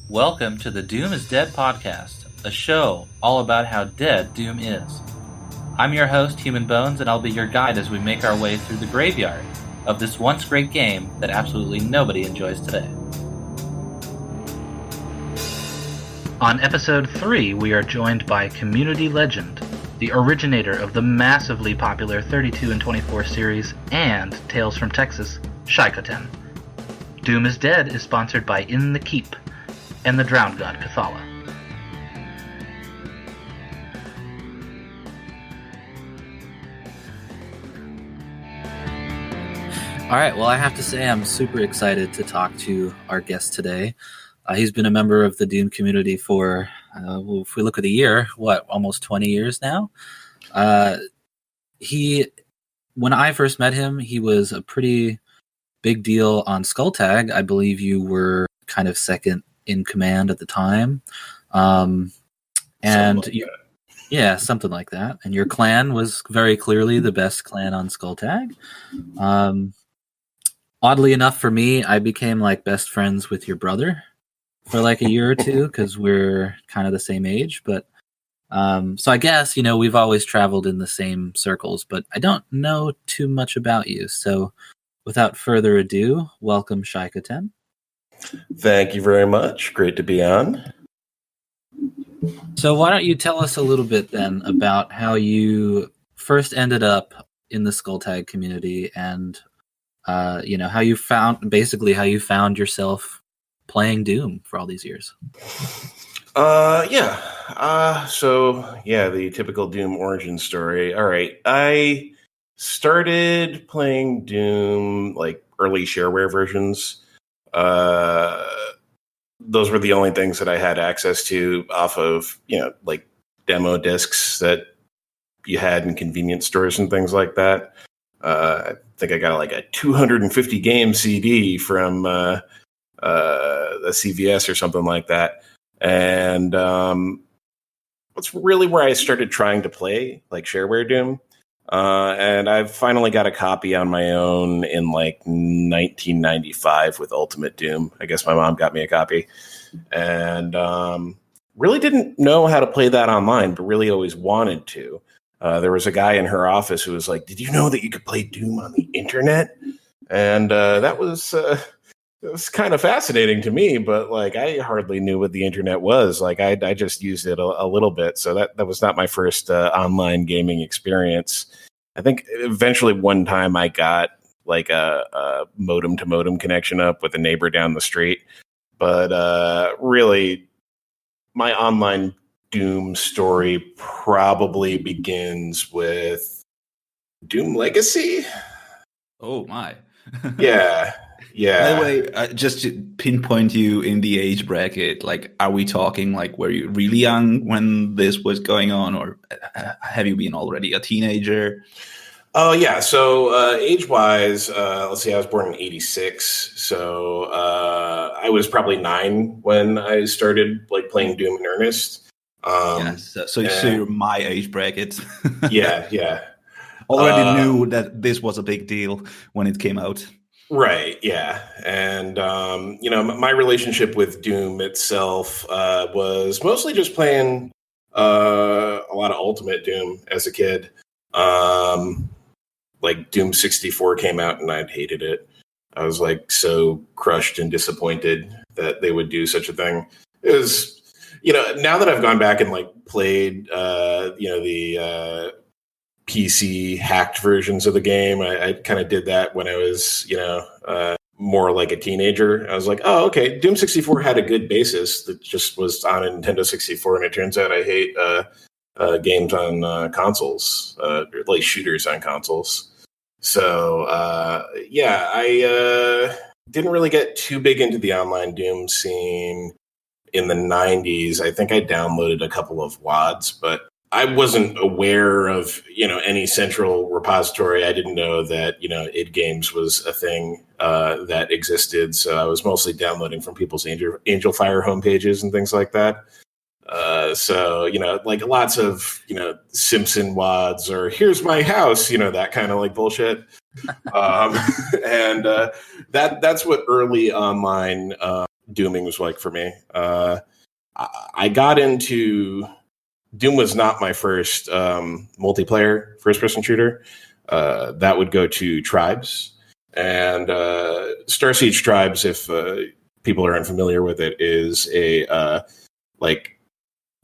Welcome to the Doom is Dead podcast, a show all about how dead Doom is. I'm your host, Human Bones, and I'll be your guide as we make our way through the graveyard of this once great game that absolutely nobody enjoys today. On episode 3, we are joined by community legend, the originator of the massively popular 32 and 24 series and Tales from Texas, Shaikoten. Doom is Dead is sponsored by In the Keep and the Drowned God Cathala. All right, well, I have to say I'm super excited to talk to our guest today. He's been a member of the Doom community for, if we look at the year, almost 20 years now? When I first met him, he was a pretty big deal on Skulltag. I believe you were kind of second in command at the time. Something like that. And your clan was very clearly the best clan on Skulltag. Oddly enough for me, I became like best friends with your brother for like a year or two because we're kind of the same age. But so I guess, we've always traveled in the same circles, but I don't know too much about you. So without further ado, welcome Shaikoten. Thank you very much. Great to be on. So why don't you tell us a little bit then about how you first ended up in the Skulltag community and how you found yourself playing Doom for all these years. The typical Doom origin story. All right. I started playing Doom like early shareware versions. Those were the only things that I had access to off of, like demo discs that you had in convenience stores and things like that. I think I got like a 250 game CD from a CVS or something like that. And that's really where I started trying to play like shareware Doom. And I've finally got a copy on my own in like 1995 with Ultimate Doom. I guess my mom got me a copy. And really didn't know how to play that online, but really always wanted to. There was a guy in her office who was like, "Did you know that you could play Doom on the internet?" And that was kind of fascinating to me, but like I hardly knew what the internet was. Like I just used it a little bit. So that was not my first online gaming experience. I think eventually one time I got like a modem to modem connection up with a neighbor down the street. But really my online Doom story probably begins with Doom Legacy. Oh my. Yeah. By the way, just to pinpoint you in the age bracket, like, are we talking like, were you really young when this was going on, or have you been already a teenager? Oh, yeah. So age-wise, let's see, I was born in 86. So I was probably 9 when I started like playing Doom in earnest. So you're my age bracket. Yeah. Already knew that this was a big deal when it came out. Right, yeah. And, my relationship with Doom itself was mostly just playing a lot of Ultimate Doom as a kid. Like Doom 64 came out and I'd hated it. I was like so crushed and disappointed that they would do such a thing. It was, now that I've gone back and like played, the PC hacked versions of the game. I kind of did that when I was, more like a teenager. I was like, oh, okay, Doom 64 had a good basis that just was on a Nintendo 64, and it turns out I hate games on consoles, like shooters on consoles. So, I didn't really get too big into the online Doom scene in the 90s. I think I downloaded a couple of WADs, but I wasn't aware of, any central repository. I didn't know that, id Games was a thing that existed. So I was mostly downloading from people's Angel Fire homepages and things like that. Like lots of, Simpson WADs or here's my house, that kind of like bullshit. And that's what early online Dooming was like for me. I got into Doom was not my first multiplayer first-person shooter. That would go to Tribes. And Star Siege Tribes, if people are unfamiliar with it, is a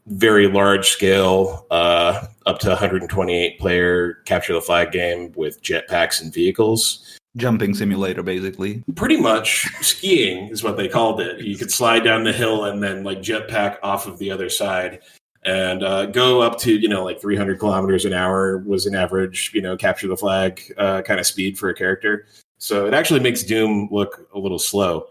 very large scale, up to 128 player capture the flag game with jetpacks and vehicles. Jumping simulator, basically. Pretty much skiing is what they called it. You could slide down the hill and then like jetpack off of the other side and go up to, 300 kilometers an hour was an average, capture the flag kind of speed for a character. So it actually makes Doom look a little slow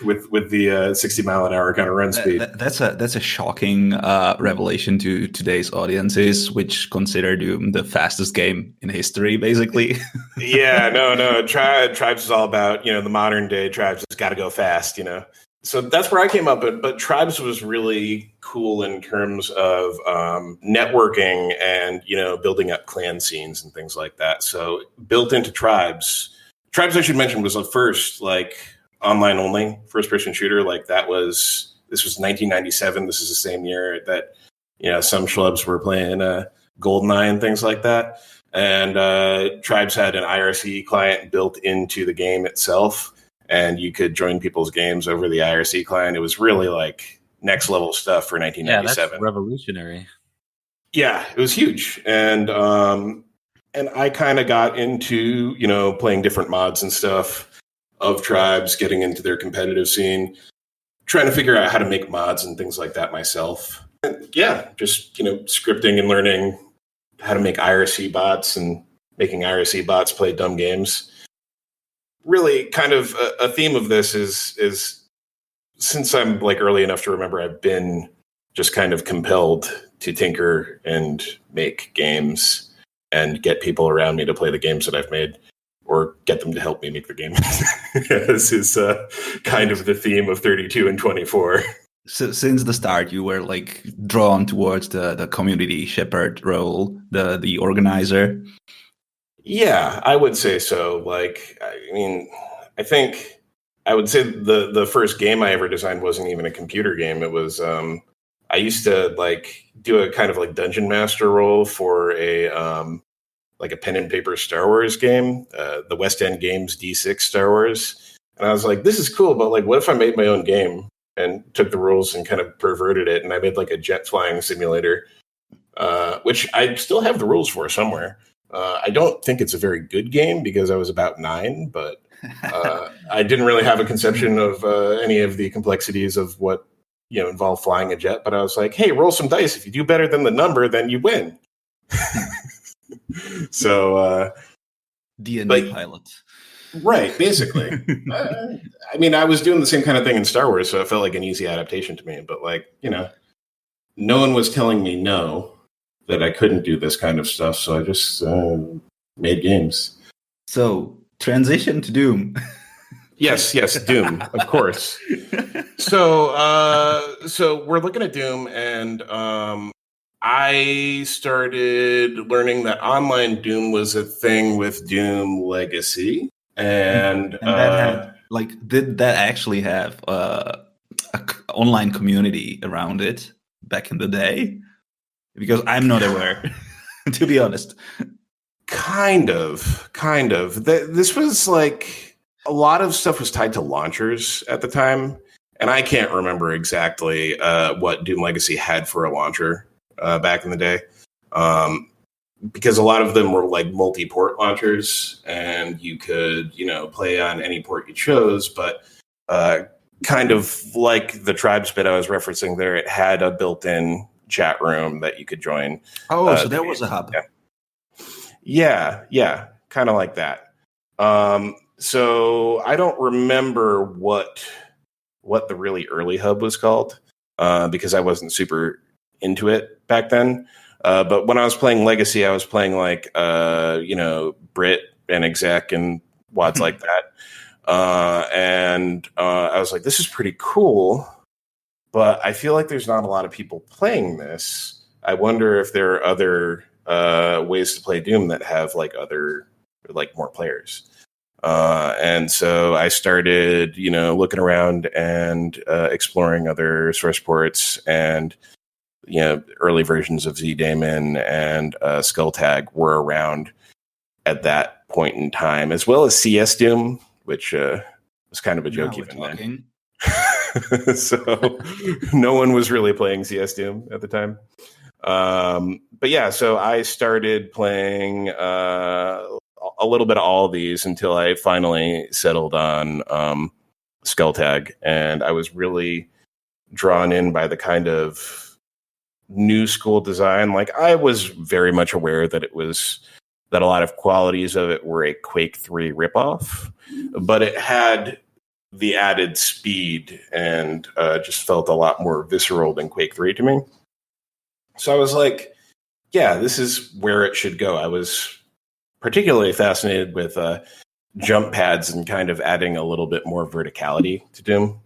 with the 60 mile an hour kind of run speed. That's a shocking revelation to today's audiences, which consider Doom the fastest game in history, basically. Yeah, no. Tribes is all about, the modern day Tribes has got to go fast, So that's where I came up, but Tribes was really cool in terms of networking and, building up clan scenes and things like that. So built into Tribes, I should mention, was the first online only first person shooter. This was 1997. This is the same year that, some schlubs were playing GoldenEye and things like that. And Tribes had an IRC client built into the game itself. And you could join people's games over the IRC client. It was really next level stuff for 1997. Yeah, that's revolutionary. Yeah, it was huge. And I kind of got into, playing different mods and stuff of Tribes, getting into their competitive scene, trying to figure out how to make mods and things like that myself. And yeah, just, scripting and learning how to make IRC bots and making IRC bots play dumb games. Really kind of a theme of this is since I'm early enough to remember, I've been just kind of compelled to tinker and make games and get people around me to play the games that I've made or get them to help me make the game. This is kind of the theme of 32 and 24. So since the start, you were drawn towards the community shepherd role, the organizer. Yeah, I would say so. I think I would say the first game I ever designed wasn't even a computer game. It was I used to do a kind of dungeon master role for a pen and paper Star Wars game, the West End Games D6 Star Wars. And I was like, this is cool, but what if I made my own game and took the rules and kind of perverted it, and I made a jet flying simulator, which I still have the rules for somewhere. I don't think it's a very good game because I was about 9, but I didn't really have a conception of any of the complexities of what involve flying a jet. But I was like, hey, roll some dice. If you do better than the number, then you win. So D&D pilot, right? Basically, I was doing the same kind of thing in Star Wars, so it felt like an easy adaptation to me. But no one was telling me no, that I couldn't do this kind of stuff, so I just made games. So, transition to Doom. Yes, Doom, of course. So we're looking at Doom, and I started learning that online Doom was a thing with Doom Legacy, and that had, did that actually have a online community around it back in the day? Because I'm not aware, to be honest. Kind of. This was a lot of stuff was tied to launchers at the time. And I can't remember exactly what Doom Legacy had for a launcher back in the day. Because a lot of them were multi-port launchers. And you could, play on any port you chose. But kind of like the Tribes bit I was referencing there, it had a built-in chat room that you could join. Oh, so there was a hub. Yeah, kind of like that. So I don't remember what the really early hub was called because I wasn't super into it back then. But when I was playing Legacy, I was playing Brit and Exec and wads like that. And I was like, this is pretty cool. But I feel like there's not a lot of people playing this. I wonder if there are other ways to play Doom that have other more players. And so I started, looking around and exploring other source ports, and early versions of Z-Daemon and Skulltag were around at that point in time, as well as CS Doom, which was kind of a joke even then. So no one was really playing CS Doom at the time. But yeah, so I started playing a little bit of all of these until I finally settled on Skulltag, and I was really drawn in by the kind of new school design. Like, I was very much aware that that a lot of qualities of it were a Quake 3 ripoff, but it had the added speed and just felt a lot more visceral than Quake 3 to me. So I was like, yeah, this is where it should go. I was particularly fascinated with jump pads and kind of adding a little bit more verticality to Doom.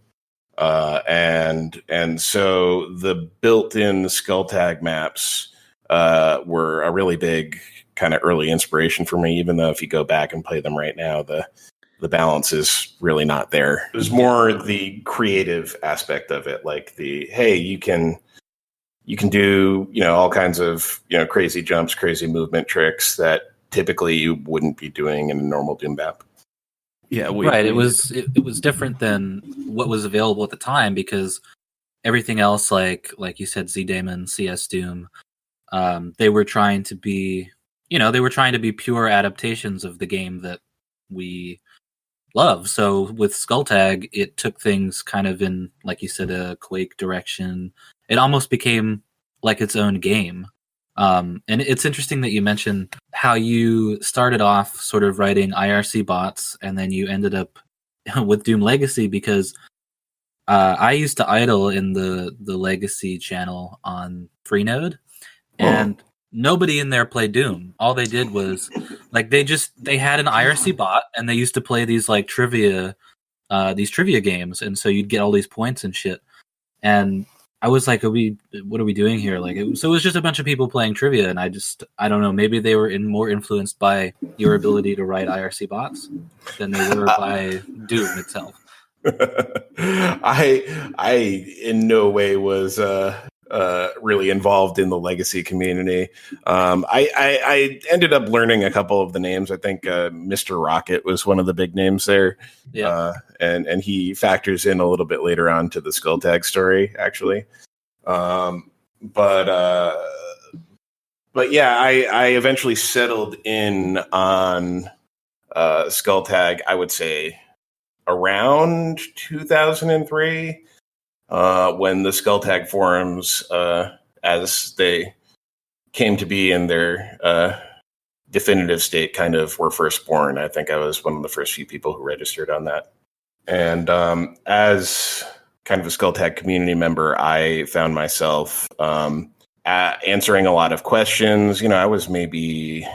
And so the built-in Skulltag maps were a really big kind of early inspiration for me, even though if you go back and play them right now, the balance is really not there. It was more the creative aspect of it, like hey, you can do, all kinds of, crazy jumps, crazy movement tricks that typically you wouldn't be doing in a normal Doom map. Yeah, right. It was different than what was available at the time, because everything else, like you said, Z-Daemon, CS Doom, they were trying to be, pure adaptations of the game that we love. So with Skulltag, it took things kind of in, like you said, a Quake direction. It almost became like its own game. And it's interesting that you mentioned how you started off sort of writing IRC bots, and then you ended up with Doom Legacy, because I used to idle in the Legacy channel on Freenode, and nobody in there played Doom. All they did was they had an IRC bot, and they used to play these like trivia games, and so you'd get all these points and shit. And I was like, what are we doing here? So it was just a bunch of people playing trivia, and I don't know, maybe they were more influenced by your ability to write IRC bots than they were by Doom itself. I in no way was really involved in the Legacy community. I ended up learning a couple of the names. I think Mr. Rocket was one of the big names there. Yeah. And he factors in a little bit later on to the Skulltag story, actually. But yeah, I eventually settled in on Skulltag, I would say around 2003, when the Skulltag forums, as they came to be in their definitive state, kind of were first born. I think I was one of the first few people who registered on that. And as kind of a Skulltag community member, I found myself answering a lot of questions. I was maybe,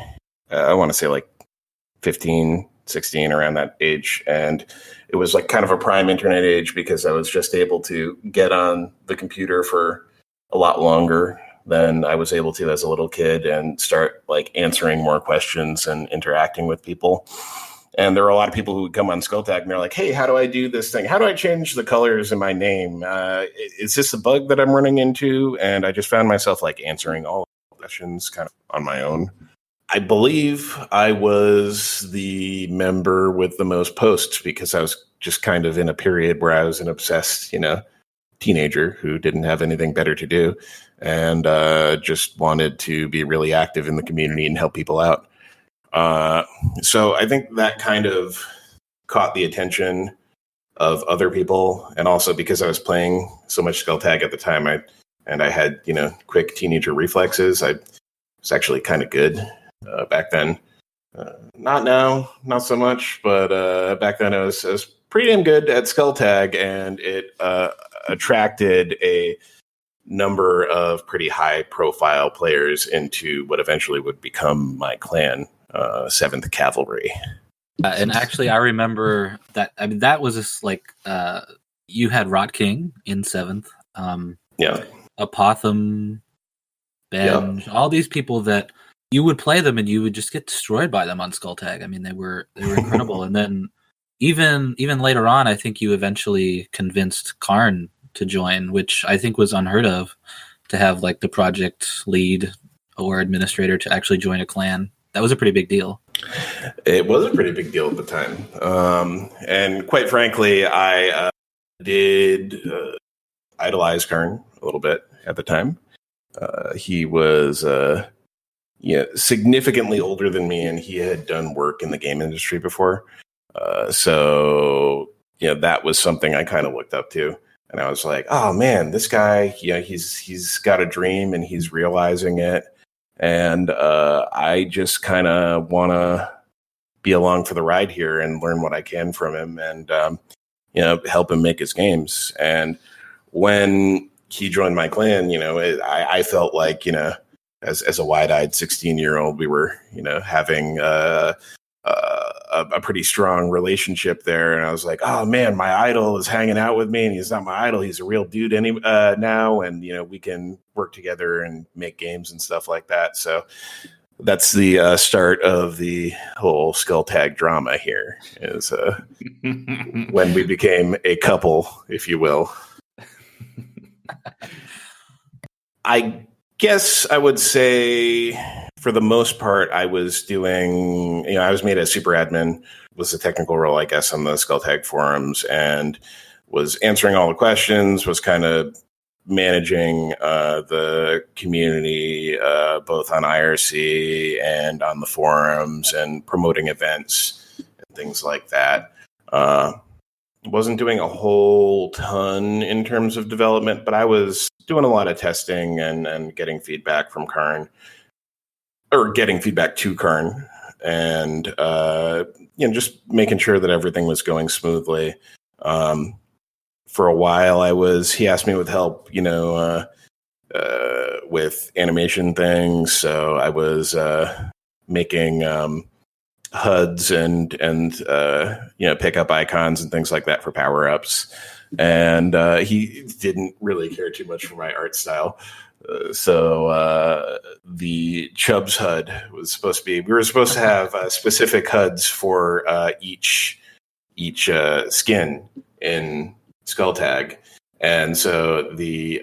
I want to say like 15, 16, around that age. And it was like kind of a prime internet age, because I was just able to get on the computer for a lot longer than I was able to as a little kid, and start like answering more questions and interacting with people. And there were a lot of people who would come on Skulltag and they're like, hey, how do I do this thing? How do I change the colors in my name? Is this a bug that I'm running into? And I just found myself like answering all the questions kind of on my own. I believe I was the member with the most posts, because I was just kind of in a period where I was an obsessed, teenager who didn't have anything better to do, and just wanted to be really active in the community and help people out. So I think that kind of caught the attention of other people, and also because I was playing so much Skulltag at the time, I had quick teenager reflexes. I was actually kind of good back then. Not now, not so much, but back then I was pretty damn good at Skulltag, and it attracted a number of pretty high-profile players into what eventually would become my clan, 7th Cavalry. And actually, I remember that. I mean, that was just like you had Rot King in 7th. Yeah. Apotham, Benj, all these people that you would play them and you would just get destroyed by them on Skulltag. I mean, they were incredible. And then even later on, I think you eventually convinced Karn to join, which I think was unheard of, to have like the project lead or administrator to actually join a clan. That was a pretty big deal. It was a pretty big deal at the time. And quite frankly, I did idolize Karn a little bit at the time. He was significantly older than me, and he had done work in the game industry before. So that was something I kind of looked up to. And I was like, oh man, this guy, he's got a dream and he's realizing it. And I just kind of want to be along for the ride here and learn what I can from him and, help him make his games. And when he joined my clan, I felt like, as a wide-eyed 16-year-old, we were, having a pretty strong relationship there. And I was like, oh man, my idol is hanging out with me, and he's not my idol. He's a real dude now. And, we can work together and make games and stuff like that. So that's the start of the whole Skulltag drama here, is when we became a couple, if you will. I guess I would say for the most part, I was doing, I was made a super admin, was a technical role, I guess, on the Skulltag forums, and was answering all the questions, was kind of managing the community, both on IRC and on the forums, and promoting events and things like that. Wasn't doing a whole ton in terms of development, but I was doing a lot of testing and getting feedback from Karn, or getting feedback to Karn, and just making sure that everything was going smoothly. For a while, he asked me with help, with animation things. So I was making HUDs and pick up icons and things like that for power ups. And he didn't really care too much for my art style. So the Chubbs HUD was supposed to be, we were supposed to have specific HUDs for each skin in Skulltag. And so the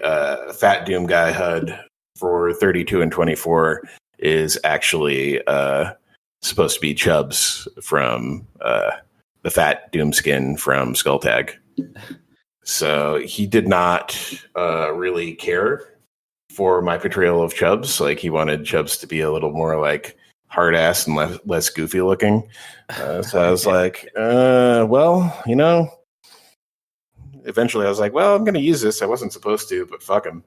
Fat Doom Guy HUD for 32 and 24 is actually supposed to be Chubbs from the Fat Doom skin from Skulltag. So he did not really care for my portrayal of Chubbs. Like, he wanted Chubbs to be a little more like hard ass and less goofy looking. So I was like, eventually I was like, well, I'm going to use this. I wasn't supposed to, but fuck him.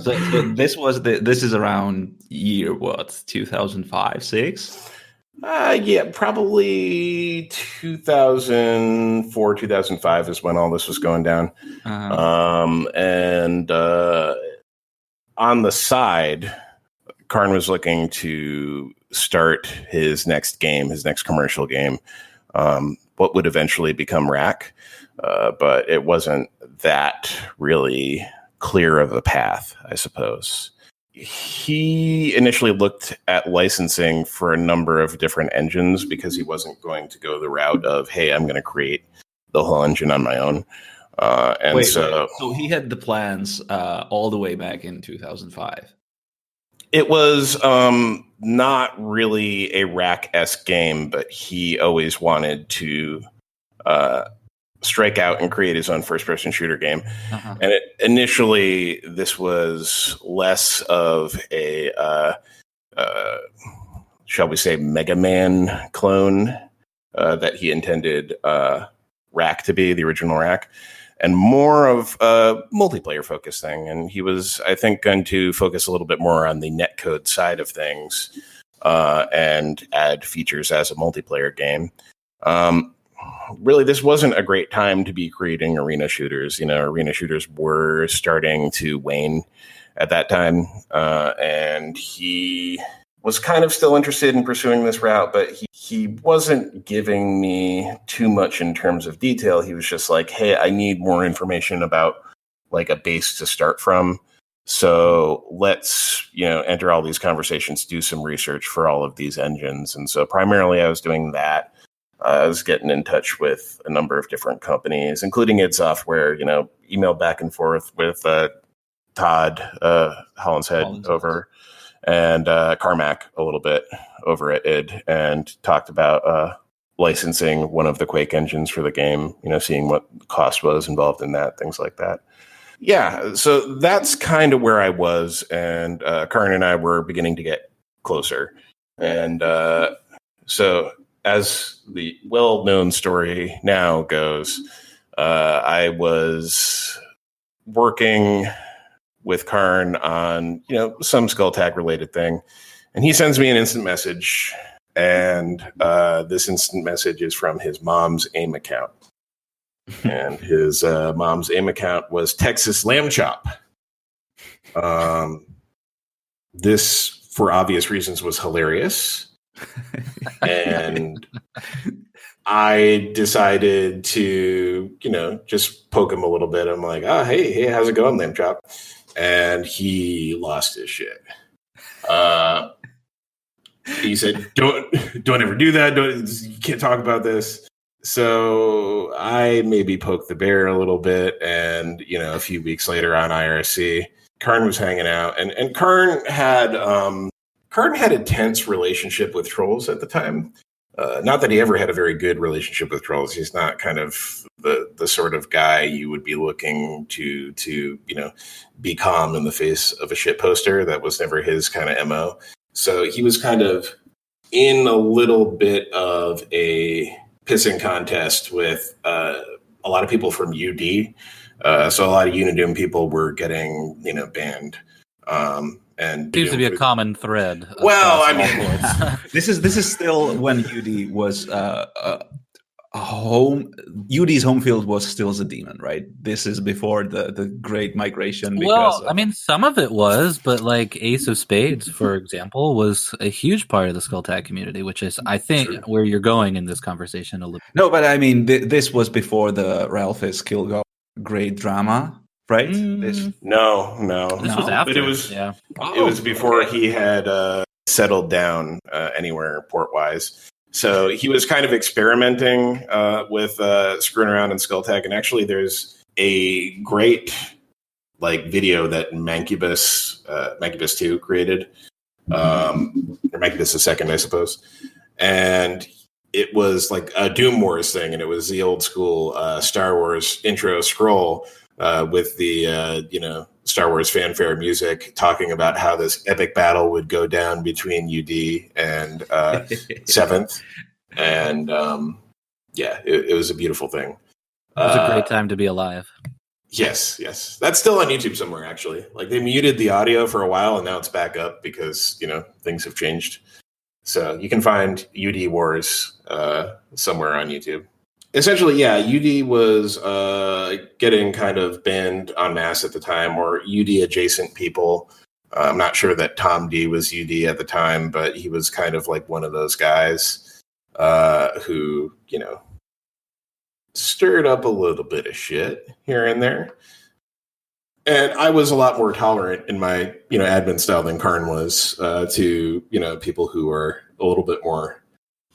so this is around year what, 2005, 6? Yeah, probably 2004, 2005 is when all this was going down. And on the side, Karn was looking to start his next game, his next commercial game, what would eventually become Rack. But it wasn't that really clear of a path, I suppose. He initially looked at licensing for a number of different engines because he wasn't going to go the route of, hey, I'm going to create the whole engine on my own. So he had the plans all the way back in 2005. It was not really a Rack-esque game, but he always wanted to strike out and create his own first-person shooter game. And initially, this was less of a, shall we say, Mega Man clone that he intended Rack to be, the original Rack, and more of a multiplayer-focused thing. And he was, I think, going to focus a little bit more on the netcode side of things and add features as a multiplayer game. Really, this wasn't a great time to be creating arena shooters. Arena shooters were starting to wane at that time. And he was kind of still interested in pursuing this route, but he wasn't giving me too much in terms of detail. He was just like, hey, I need more information about like a base to start from. So let's, enter all these conversations, do some research for all of these engines. And so primarily I was doing that. I was getting in touch with a number of different companies, including id Software, emailed back and forth with Todd Hollinshead over and Carmack a little bit over at id, and talked about licensing one of the Quake engines for the game, seeing what the cost was involved in that, things like that. Yeah, so that's kind of where I was, and Karn and I were beginning to get closer. And so as the well-known story now goes, I was working with Karn on, some Skulltag related thing, and he sends me an instant message, and this instant message is from his mom's AIM account. And his mom's AIM account was Texas Lamb Chop. This, for obvious reasons, was hilarious. And I decided to, just poke him a little bit. I'm like, oh, hey, how's it going, Lamb Chop? And he lost his shit. He said, don't ever do that. You can't talk about this. So I maybe poked the bear a little bit, and a few weeks later on IRC, Karn was hanging out, and Karn had a tense relationship with trolls at the time. Not that he ever had a very good relationship with trolls. He's not kind of the sort of guy you would be looking to be calm in the face of a shit poster. That was never his kind of MO. So he was kind of in a little bit of a pissing contest with a lot of people from UD. So a lot of Unidoom people were getting, banned. And seems to be a common thread. Well, I mean, this is still when UD was a home. UD's home field was still the demon, right? This is before the great migration. Well, I mean, some of it was, but like Ace of Spades, for example, was a huge part of the Skulltag community, which is, I think, where you're going in this conversation a little. No, but I mean, this was before the Ralphus Kilgore great drama, right? No. This was after. But it was before he had settled down anywhere port-wise. So he was kind of experimenting with screwing around in Skulltag. And actually, there's a great video that Mancubus 2 created, or Mancubus the second, I suppose. And it was like a Doom Wars thing, and it was the old school Star Wars intro scroll with the Star Wars fanfare music talking about how this epic battle would go down between UD and 7th. And it was a beautiful thing. It was a great time to be alive. Yes. That's still on YouTube somewhere, actually. They muted the audio for a while, and now it's back up because, things have changed. So you can find UD Wars somewhere on YouTube. Essentially, UD was getting kind of banned en masse at the time, or UD adjacent people. I'm not sure that Tom D was UD at the time, but he was kind of like one of those guys who, stirred up a little bit of shit here and there. And I was a lot more tolerant in my, admin style than Karn was to, people who were a little bit more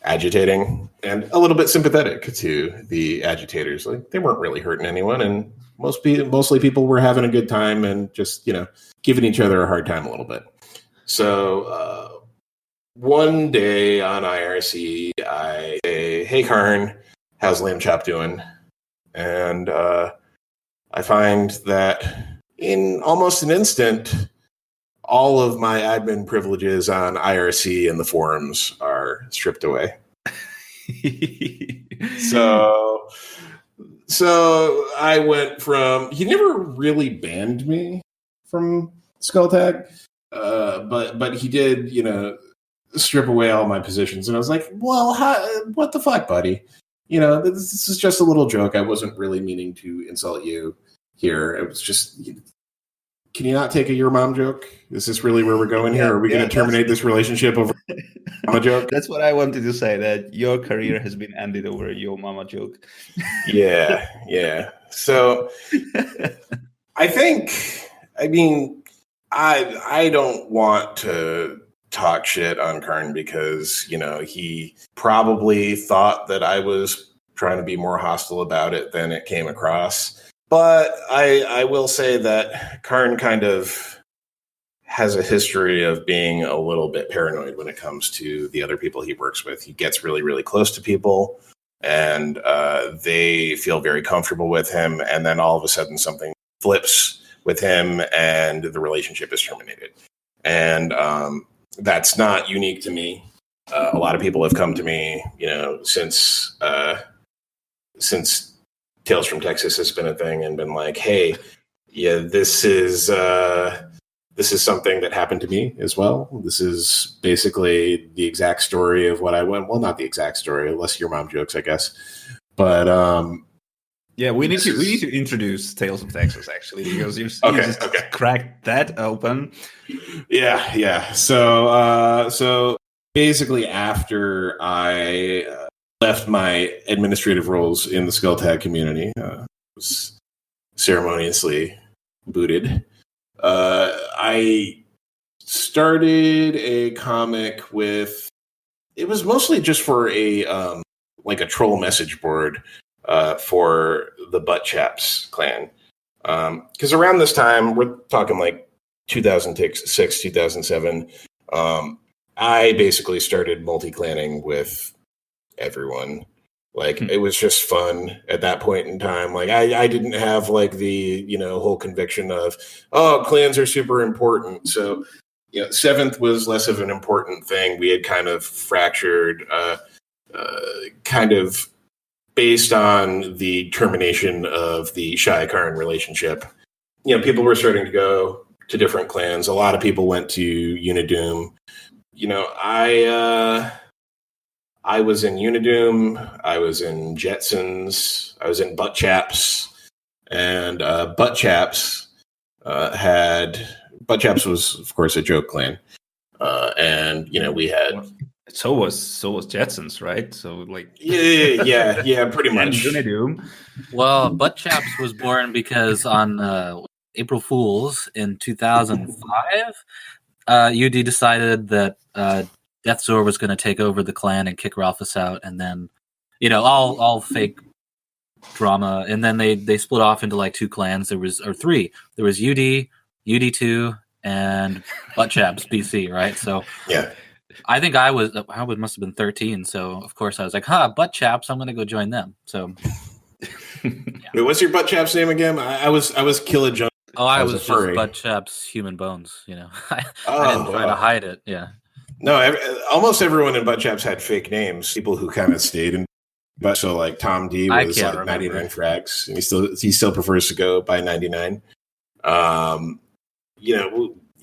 agitating and a little bit sympathetic to the agitators. They weren't really hurting anyone, and mostly people were having a good time and just giving each other a hard time a little bit. So one day on IRC, I say, "Hey Karn, how's Lamb Chop doing?" And I find that in almost an instant, all of my admin privileges on IRC and the forums are stripped away. So I went from, he never really banned me from Skulltag, but he did, strip away all my positions. And I was like, well, what the fuck, buddy? This is just a little joke. I wasn't really meaning to insult you here. It was just, can you not take a your mom joke? Is this really where we're going here? Are we going to terminate this relationship over mama joke? That's what I wanted to say, that your career has been ended over a your mama joke. Yeah. So I I don't want to talk shit on Karn because, he probably thought that I was trying to be more hostile about it than it came across. But I will say that Karn kind of has a history of being a little bit paranoid when it comes to the other people he works with. He gets really, really close to people, and they feel very comfortable with him. And then all of a sudden something flips with him and the relationship is terminated. And that's not unique to me. A lot of people have come to me, since Tales from Texas has been a thing and been like, hey, yeah, this is something that happened to me as well. This is basically the exact story of what I went. Well, not the exact story, unless your mom jokes, I guess. But yeah, we need to introduce Tales of Texas actually, because you just cracked that open. Yeah. So basically, after I left my administrative roles in the Skull Tag community, was ceremoniously booted. I started a comic with. It was mostly just for a troll message board. For the Butt Chaps clan. Because around this time, we're talking like 2006, 2007, I basically started multi-clanning with everyone. Like, it was just fun at that point in time. Like, I didn't have like the, whole conviction of, clans are super important. So, 7th was less of an important thing. We had kind of fractured, based on the termination of the Shaikoten relationship. People were starting to go to different clans. A lot of people went to Unidoom. I was in Unidoom. I was in Jetsons. I was in Butt Chaps. And Butt Chaps Butt Chaps was, of course, a joke clan. And, we had... So was Jetsons, right? So like yeah, pretty much. Well, Butt Chaps was born because on April Fools in 2005, UD decided that Deathzor was going to take over the clan and kick Ralphus out, and then all fake drama, and then they split off into like two clans. Three. There was UD, UD2, and Butt Chaps BC, right? So yeah. I think I must have been 13, so of course I was like, Butt Chaps, I'm going to go join them. So, yeah. Wait, what's your Butt Chaps name again? I was Killa John. Oh, I was just Butt Chaps Human Bones, I didn't try to hide it, yeah. No, almost everyone in Butt Chaps had fake names, people who kind of stayed in. But so like Tom D was like 99 frags, and he still prefers to go by 99.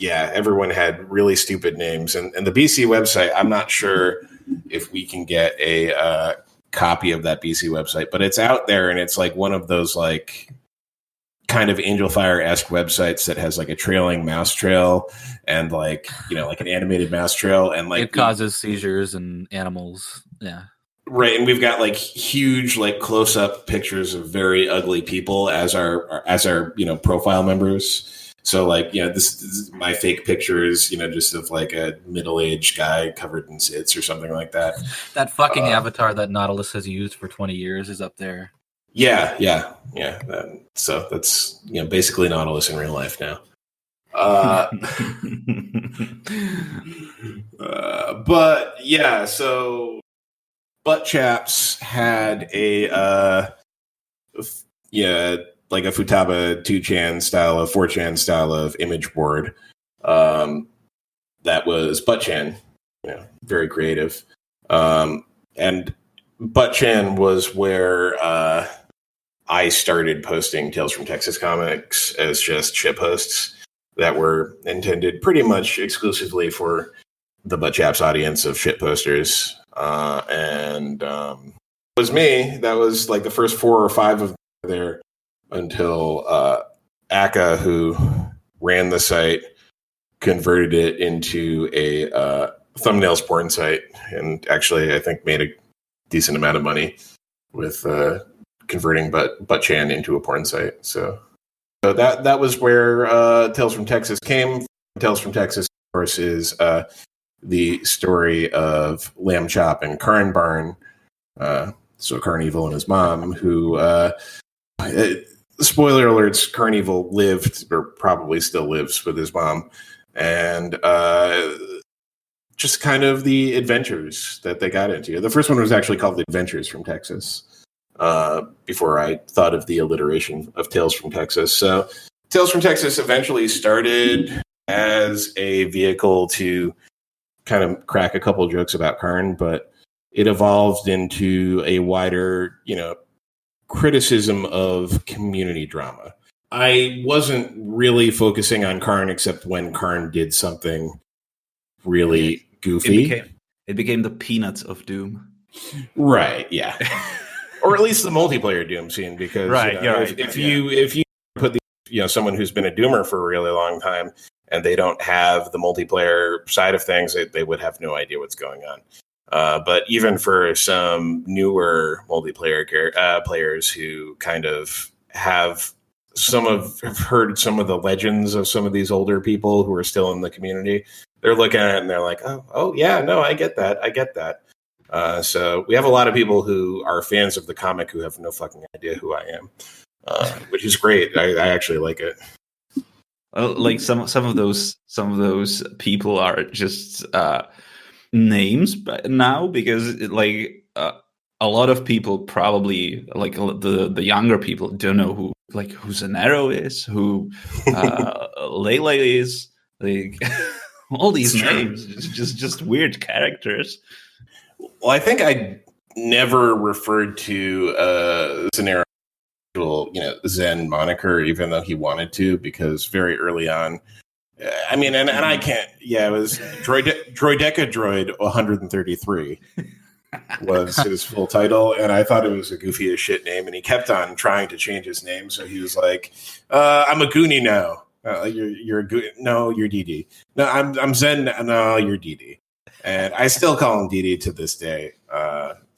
Yeah, everyone had really stupid names. And the BC website, I'm not sure if we can get a copy of that BC website, but it's out there, and it's like one of those like kind of Angel Fire-esque websites that has like a trailing mouse trail and like, like an animated mouse trail. And like it causes seizures and animals. Yeah. Right. And we've got like huge, like close-up pictures of very ugly people as our profile members. So, like, this is my fake pictures, just of like a middle-aged guy covered in zits or something like that. That fucking avatar that Nautilus has used for 20 years is up there. Yeah. So that's, basically Nautilus in real life now. But yeah, so Butt Chaps had like a Futaba 2chan style of 4chan style of image board that was Butt-chan, very creative. And Butt-chan was where I started posting Tales from Texas comics as just ship posts that were intended pretty much exclusively for the Butt Chaps audience of shit posters. And it was me. That was like the first 4 or 5 of them there. Until Aka, who ran the site, converted it into a thumbnails porn site, and actually, I think made a decent amount of money with converting Butt-chan into a porn site. So that was where Tales from Texas came Tales from Texas, of course, is the story of Lamb Chop and Karn Barn. So Carnival and his mom, who, spoiler alerts, Carnival lived, or probably still lives, with his mom. And just kind of the adventures that they got into. The first one was actually called The Adventures from Texas, before I thought of the alliteration of Tales from Texas. So Tales from Texas eventually started as a vehicle to kind of crack a couple of jokes about Karn, but it evolved into a wider, criticism of community drama. I wasn't really focusing on Karn except when Karn did something really goofy. It became the Peanuts of Doom. Right, yeah. Or at least the multiplayer Doom scene, because if you put someone who's been a Doomer for a really long time and they don't have the multiplayer side of things, they would have no idea what's going on. But even for some newer multiplayer players who kind of have heard some of the legends of some of these older people who are still in the community, they're looking at it and they're like, oh yeah, no, I get that. So we have a lot of people who are fans of the comic who have no fucking idea who I am, which is great. I actually like it. Like some of those people are just names now, because a lot of people probably, like the younger people, don't know who Zanero is, who Layla is, like all these names, just weird characters. Well, I think I never referred to Zanero, Zen moniker, even though he wanted to, because very early on, I mean, and I can't. Yeah, it was Droideca Droid 133 was his full title, and I thought it was a goofy as shit name. And he kept on trying to change his name, so he was like, "I'm a Goonie now. You're a Goonie. No, you're DD. No, I'm Zen. No, you're DD." And I still call him DD to this day,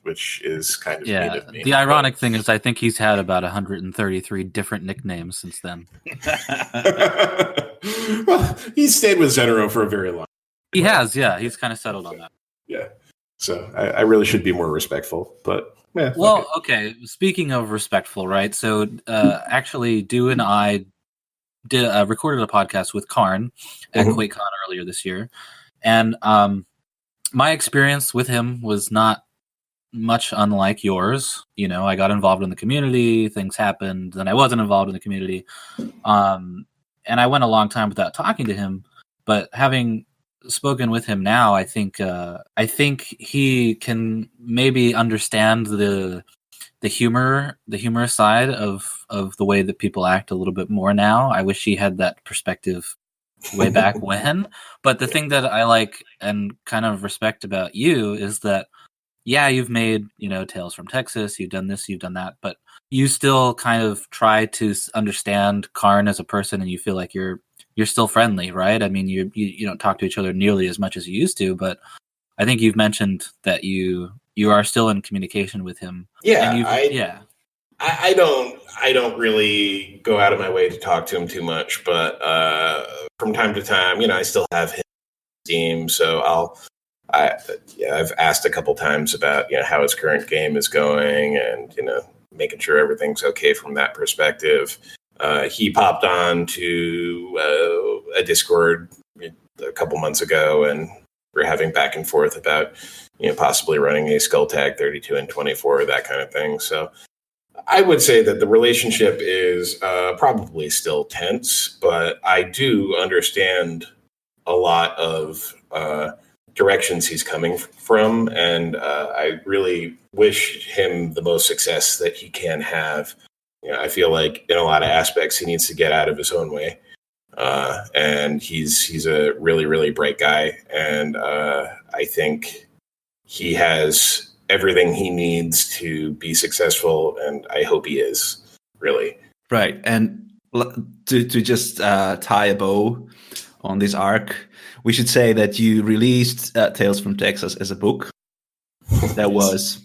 which is kind of neat of me. The ironic thing is, I think he's had about 133 different nicknames since then. Well, he's stayed with Zenero for a very long time. He has, yeah. He's kind of settled on that. Yeah. So I really should be more respectful, but yeah. Well, okay. Speaking of respectful, right? So actually, Do and I recorded a podcast with Karn at QuakeCon earlier this year, and my experience with him was not much unlike yours. I got involved in the community, things happened, then I wasn't involved in the community. And I went a long time without talking to him, but having spoken with him now, I think he can maybe understand the humor side of the way that people act a little bit more now. I wish he had that perspective way back when. But the thing that I like and kind of respect about you is that, yeah, you've made, Tales from Texas, you've done this, you've done that, but you still kind of try to understand Karn as a person, and you feel like you're still friendly, right? I mean, you don't talk to each other nearly as much as you used to, but I think you've mentioned that you are still in communication with him. Yeah, I don't really go out of my way to talk to him too much, but from time to time, I still have his Steam, so I've asked a couple times about how his current game is going, and making sure everything's okay from that perspective. He popped on to a Discord a couple months ago, and we're having back and forth about possibly running a Skull Tag 32 and 24, that kind of thing. So I would say that the relationship is probably still tense, but I do understand a lot of directions he's coming from, and I really wish him the most success that he can have. I feel like in a lot of aspects he needs to get out of his own way, and he's a really, really bright guy, and I think he has everything he needs to be successful, and I hope he is, really. Right, and to just tie a bow on this arc, we should say that you released Tales from Texas as a book. That was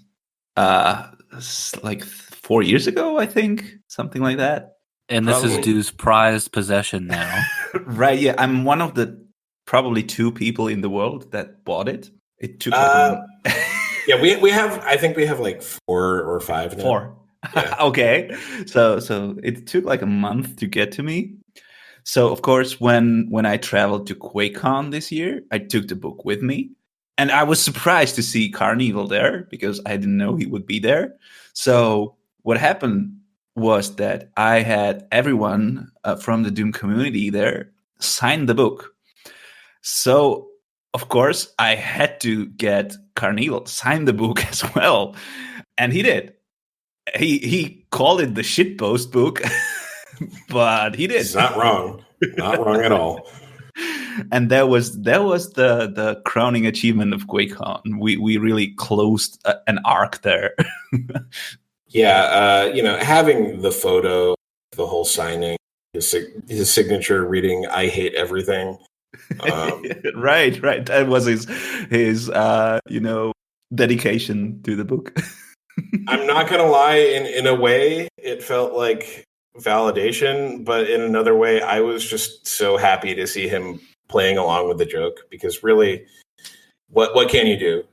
like 4 years ago, I think, something like that. And this is Probably. Du's prized possession now. Right, yeah. I'm one of the probably 2 people in the world that bought it. It took Yeah, we have. I think we have like 4 or 5 now. 4. Yeah. Okay. So it took like a month to get to me. So of course, when I traveled to QuakeCon this year, I took the book with me, and I was surprised to see Carnival there because I didn't know he would be there. So what happened was that I had everyone from the Doom community there sign the book. So of course, I had to get Carnival to sign the book as well, and he did. He called it the shitpost book, but he did. It's not wrong. Not wrong at all. And that was the crowning achievement of QuakeCon. We really closed an arc there. Yeah, having the photo, the whole signing, his signature reading "I hate everything." Right. That was his dedication to the book. I'm not gonna lie. In a way, it felt like validation, but in another way, I was just so happy to see him playing along with the joke, because really, what can you do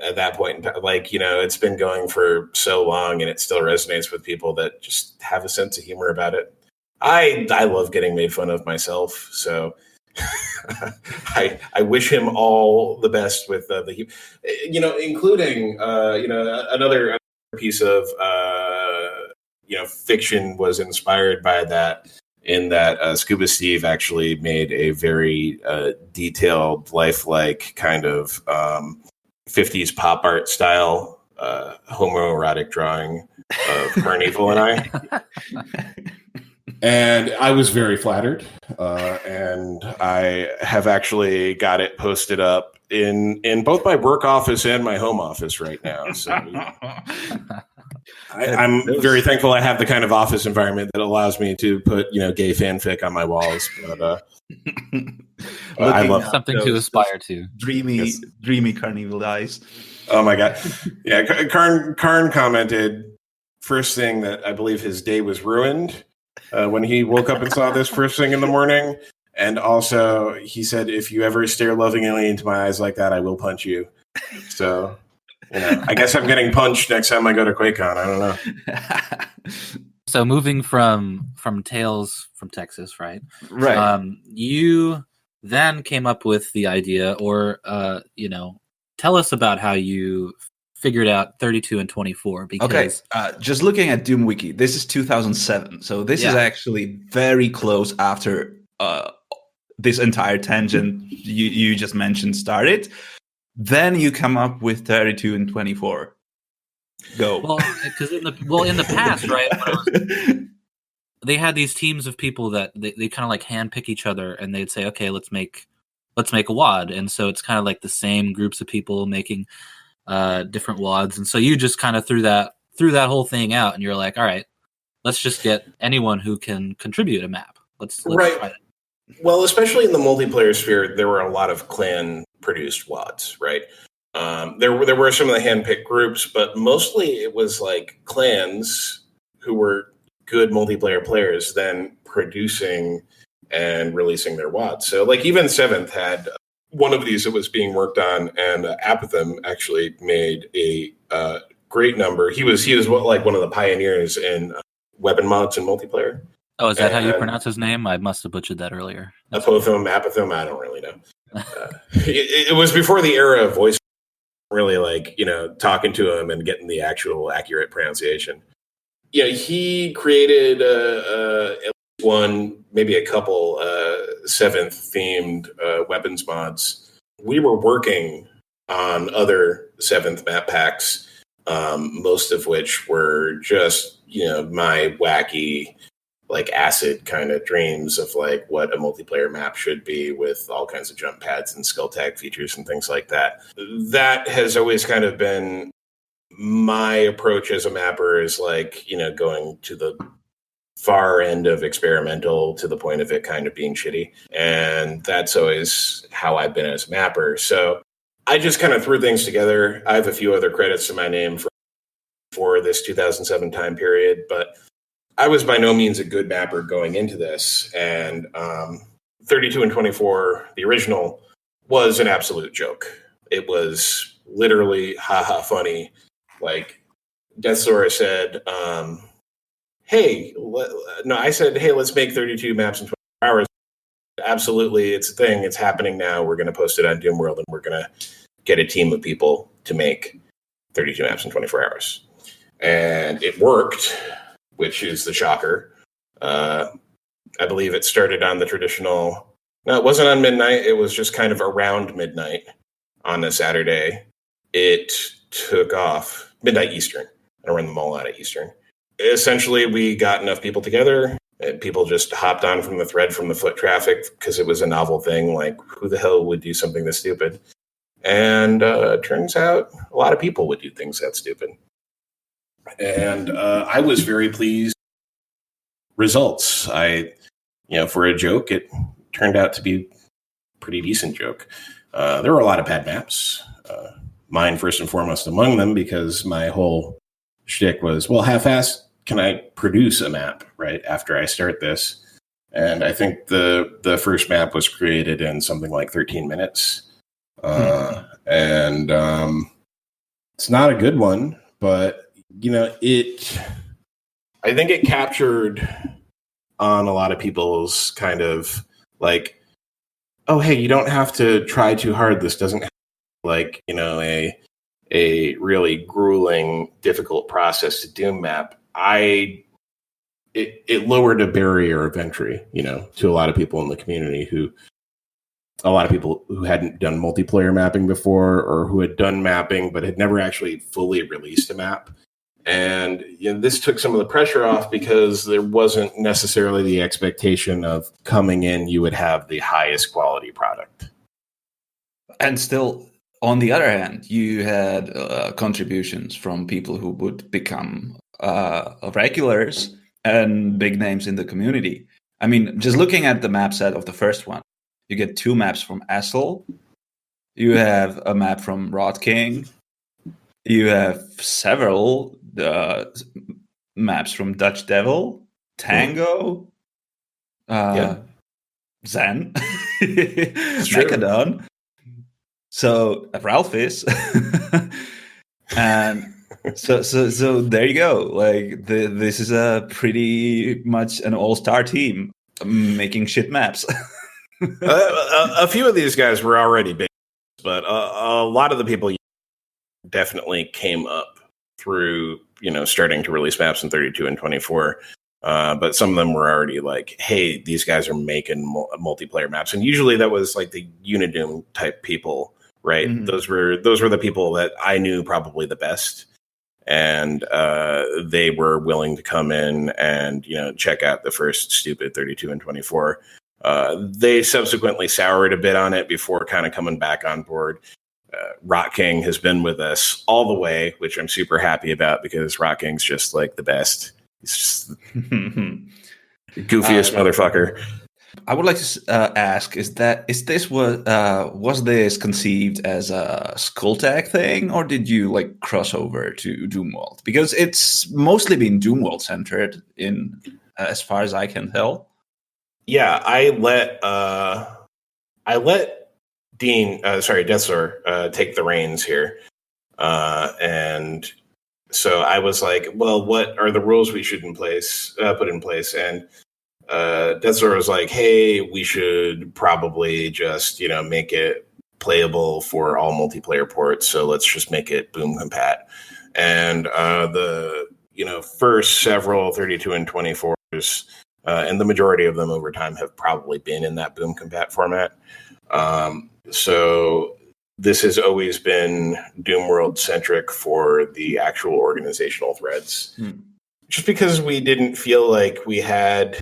at that point in time? Like, it's been going for so long, and it still resonates with people that just have a sense of humor about it. I love getting made fun of myself, so I wish him all the best with including another piece of fiction was inspired by that, in that Scuba Steve actually made a very detailed, lifelike kind of 50s pop art style homoerotic drawing of Carnival and I. And I was very flattered, and I have actually got it posted up in both my work office and my home office right now. So I'm very thankful I have the kind of office environment that allows me to put gay fanfic on my walls. But I love something to aspire to. Dreamy Carnival eyes. Oh my god! Yeah, Karn commented first thing that I believe his day was ruined. When he woke up and saw this first thing in the morning. And also, he said, if you ever stare lovingly into my eyes like that, I will punch you. So, I guess I'm getting punched next time I go to QuakeCon. I don't know. So moving from Tales from Texas, right? Right. You then came up with the idea, or, tell us about how you figured out 32 and 24. Because just looking at Doom Wiki, this is 2007, so this is actually very close after this entire tangent you just mentioned started. Then you come up with 32 and 24. Go. Well, because in the past, right, they had these teams of people that they kind of like handpick each other, and they'd say, okay, let's make a WAD, and so it's kind of like the same groups of people making different WADs, and so you just kind of threw that whole thing out, and you're like, all right, let's just get anyone who can contribute a map. Let's try it. Well, especially in the multiplayer sphere, there were a lot of clan produced WADs, right? There were some of the handpicked groups, but mostly it was like clans who were good multiplayer players then producing and releasing their WADs. So like even Seventh had one of these that was being worked on, and Apathem actually made a great number. He was like one of the pioneers in weapon mods and multiplayer. Oh, is that how you pronounce his name? I must have butchered that earlier. Apathem, I don't really know. It was before the era of voice, really like, talking to him and getting the actual accurate pronunciation. He created at least one, maybe a couple Seventh themed weapons mods. We were working on other Seventh map packs, most of which were just, my wacky, like acid kind of dreams of like what a multiplayer map should be, with all kinds of jump pads and skill tag features and things like that. That has always kind of been my approach as a mapper, is like, going to the far end of experimental to the point of it kind of being shitty. And that's always how I've been as a mapper. So I just kind of threw things together. I have a few other credits to my name for this 2007 time period, but I was by no means a good mapper going into this, and 32 and 24, the original, was an absolute joke. It was literally haha funny. Like Deathsora said, I said, hey, let's make 32 maps in 24 hours. Absolutely, it's a thing. It's happening now. We're going to post it on Doomworld, and we're going to get a team of people to make 32 maps in 24 hours. And it worked, which is the shocker. I believe it started on the traditional... No, it wasn't on midnight. It was just kind of around midnight on a Saturday. It took off midnight Eastern. I run them all out at Eastern. Essentially, we got enough people together. And people just hopped on from the thread from the foot traffic because it was a novel thing. Like, who the hell would do something this stupid? And turns out a lot of people would do things that stupid. And I was very pleased. Results. For a joke, it turned out to be a pretty decent joke. There were a lot of bad maps. Mine first and foremost among them, because my whole shtick was, well, how fast can I produce a map right after I start this? And I think the first map was created in something like 13 minutes. And it's not a good one, but I think it captured on a lot of people's kind of like, oh, hey, you don't have to try too hard. This doesn't have like, a really grueling, difficult process to Doom map. It lowered a barrier of entry, to a lot of people in the community a lot of people who hadn't done multiplayer mapping before, or who had done mapping but had never actually fully released a map. And this took some of the pressure off, because there wasn't necessarily the expectation of coming in, you would have the highest quality product. And still, on the other hand, you had contributions from people who would become regulars and big names in the community. I mean, just looking at the map set of the first one, you get 2 maps from Essel. You have a map from Rod King. You have several maps from Dutch Devil, Tango, Zen, Macadon. So Ralphis, and so there you go. Like this is a pretty much an all-star team making shit maps. A few of these guys were already big, but a lot of the people definitely came up through starting to release maps in 32 and 24. But some of them were already like, hey, these guys are making multiplayer maps, and usually that was like the Unidoom type people. Right. Mm-hmm. Those were the people that I knew probably the best. And they were willing to come in and, check out the first stupid 32 and 24. They subsequently soured a bit on it before kind of coming back on board. Rock King has been with us all the way, which I'm super happy about, because Rock King's just like the best. He's just the goofiest motherfucker. I would like to ask: was this conceived as a Skulltag thing, or did you like cross over to Doomworld? Because it's mostly been Doomworld centered, in as far as I can tell. Yeah, I let Deathsor take the reins here, and so I was like, well, what are the rules we should put in place? And Deathsor was like, hey, we should probably just, make it playable for all multiplayer ports. So let's just make it boom compat. And the first several 32 and 24s, and the majority of them over time have probably been in that boom compat format. So this has always been Doomworld centric for the actual organizational threads. Just because we didn't feel like we had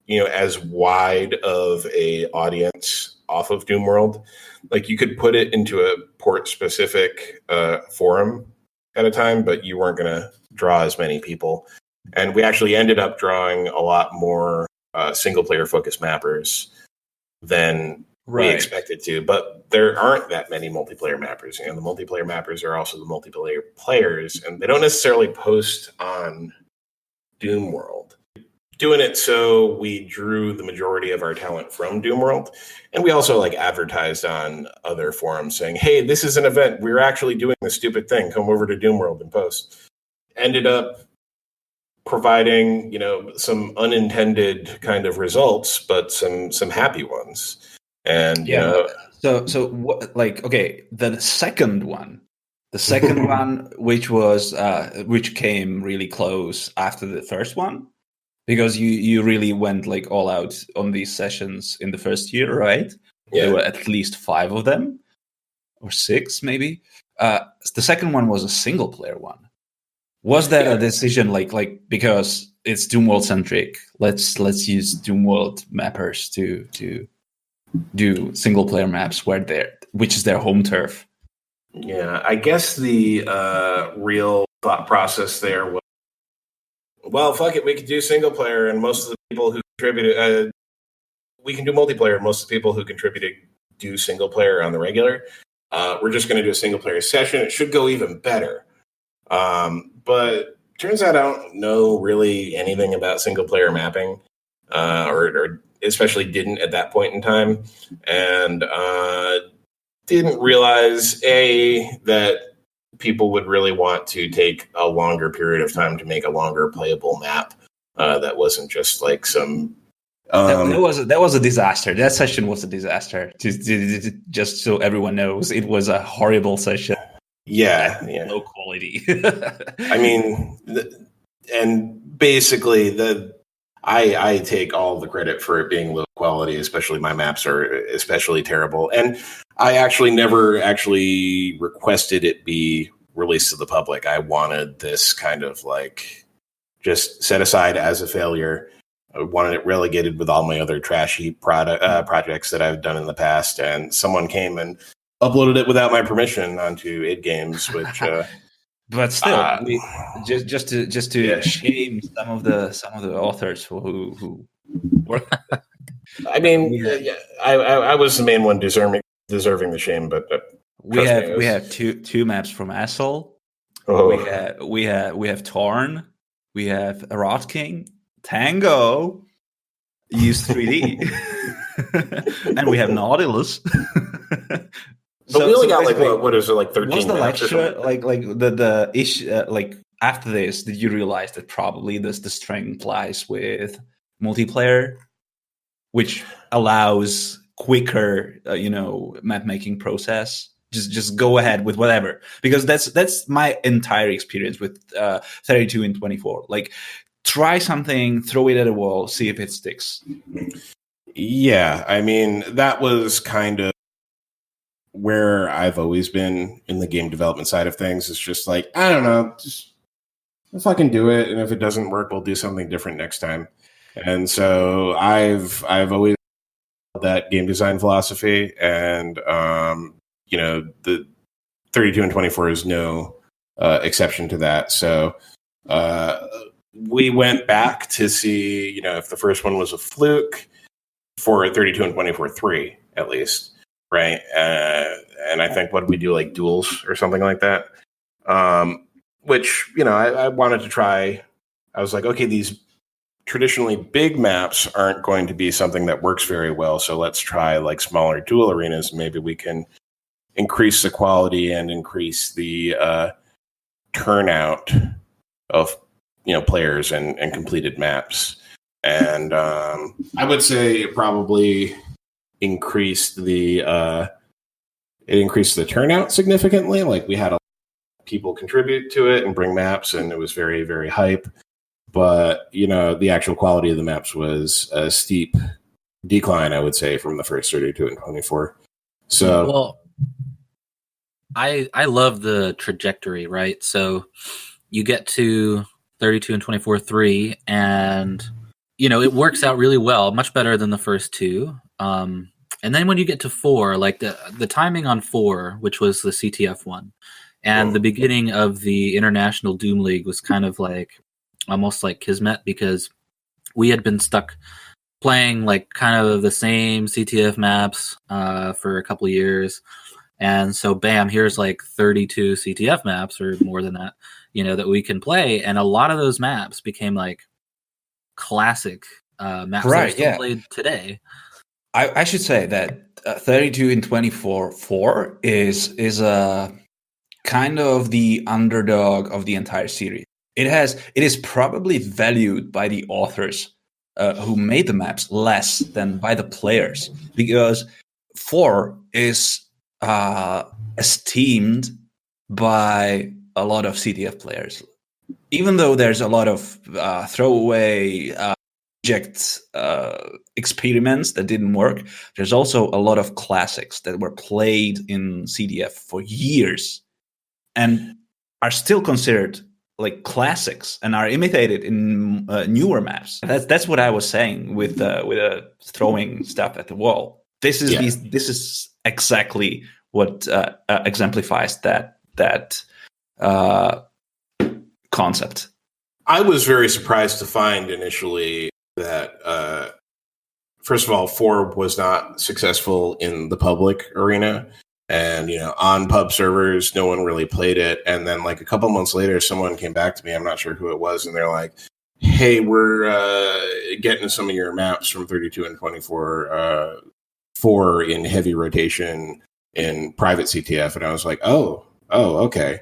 as wide of a audience off of Doomworld. Like, you could put it into a port-specific forum at a time, but you weren't going to draw as many people. And we actually ended up drawing a lot more single-player focused mappers than we expected to. But there aren't that many multiplayer mappers. The multiplayer mappers are also the multiplayer players, and they don't necessarily post on Doomworld. doing it so we drew the majority of our talent from Doomworld. And we also like advertised on other forums saying, hey, this is an event. We're actually doing this stupid thing. Come over to Doomworld and post. Ended up providing, some unintended kind of results, but some happy ones. And, So what, like, okay, the second one, which came really close after the first one, because you really went like all out on these sessions in the first year, right? Yeah. There were at least 5 of them, or 6 maybe. The second one was a single player one. Was that a decision like because it's Doomworld centric? Let's use Doomworld mappers to do single player maps which is their home turf. Yeah, I guess the real thought process there was, well, fuck it, we could do single player, and most of the people who contributed, we can do multiplayer. Most of the people who contributed do single player on the regular. We're just going to do a single player session. It should go even better. But turns out I don't know really anything about single player mapping, or especially didn't at that point in time, and didn't realize that people would really want to take a longer period of time to make a longer playable map. That wasn't just like some. That was a disaster. That session was a disaster. Just so everyone knows, it was a horrible session. Yeah. Low quality. I mean, and basically I take all the credit for it being low quality, especially my maps are especially terrible. And I actually never actually requested it be released to the public. I wanted this kind of like just set aside as a failure. I wanted it relegated with all my other trash heap projects that I've done in the past. And someone came and uploaded it without my permission onto id Games, which but still, just to shame some of the authors who were. I mean, I was the main one deserving the shame, but we have two maps from Asshole. Oh. We have Torn, we have Rot King, Tango, use 3D, and we have Nautilus. But we only got like what is it, like 13 was the maps lecture like the issue like after this did you realize that probably the strength lies with multiplayer, which allows quicker map making process? Just go ahead with whatever, because that's my entire experience with 32 and 24. Like, try something, throw it at a wall, see if it sticks. Yeah, I mean, that was kind of where I've always been in the game development side of things. It's just like, I don't know, just fucking do it, and if it doesn't work, we'll do something different next time. And so I've always had that game design philosophy, and the 32 and 24 is no exception to that. So we went back to see, if the first one was a fluke for 32 and 24 3 at least. Right. And I think, what did we do, like duels or something like that? Which, I wanted to try. I was like, okay, these traditionally big maps aren't going to be something that works very well. So let's try like smaller duel arenas. Maybe we can increase the quality and increase the turnout of, players and completed maps. And I would say it probably increased the turnout significantly. Like, we had a lot of people contribute to it and bring maps, and it was very, very hype. But the actual quality of the maps was a steep decline, I would say, from the first 32 and 24. So, well, I love the trajectory, right? So you get to 32 and 24 3, and it works out really well, much better than the first two. And then when you get to 4, like the timing on 4, which was the CTF one, and the beginning of the International Doom League was kind of like almost like kismet, because we had been stuck playing like kind of the same CTF maps for a couple of years. And so, bam, here's like 32 CTF maps or more than that, that we can play. And a lot of those maps became like classic maps that are Right, still yeah. played today. I should say that 32 in 24 is a kind of the underdog of the entire series. It is probably valued by the authors who made the maps less than by the players, because 4 is esteemed by a lot of CTF players. Even though there's a lot of throwaway project experiments that didn't work, there's also a lot of classics that were played in CDF for years and are still considered like classics and are imitated in newer maps. That's what I was saying with throwing stuff at the wall. This is exactly what exemplifies that concept. I was very surprised to find initially that, first of all, 4 was not successful in the public arena. And, on pub servers, no one really played it. And then, like, a couple months later, someone came back to me. I'm not sure who it was. And they're like, hey, we're getting some of your maps from 32 and 24 4 in heavy rotation in private CTF. And I was like, oh, okay.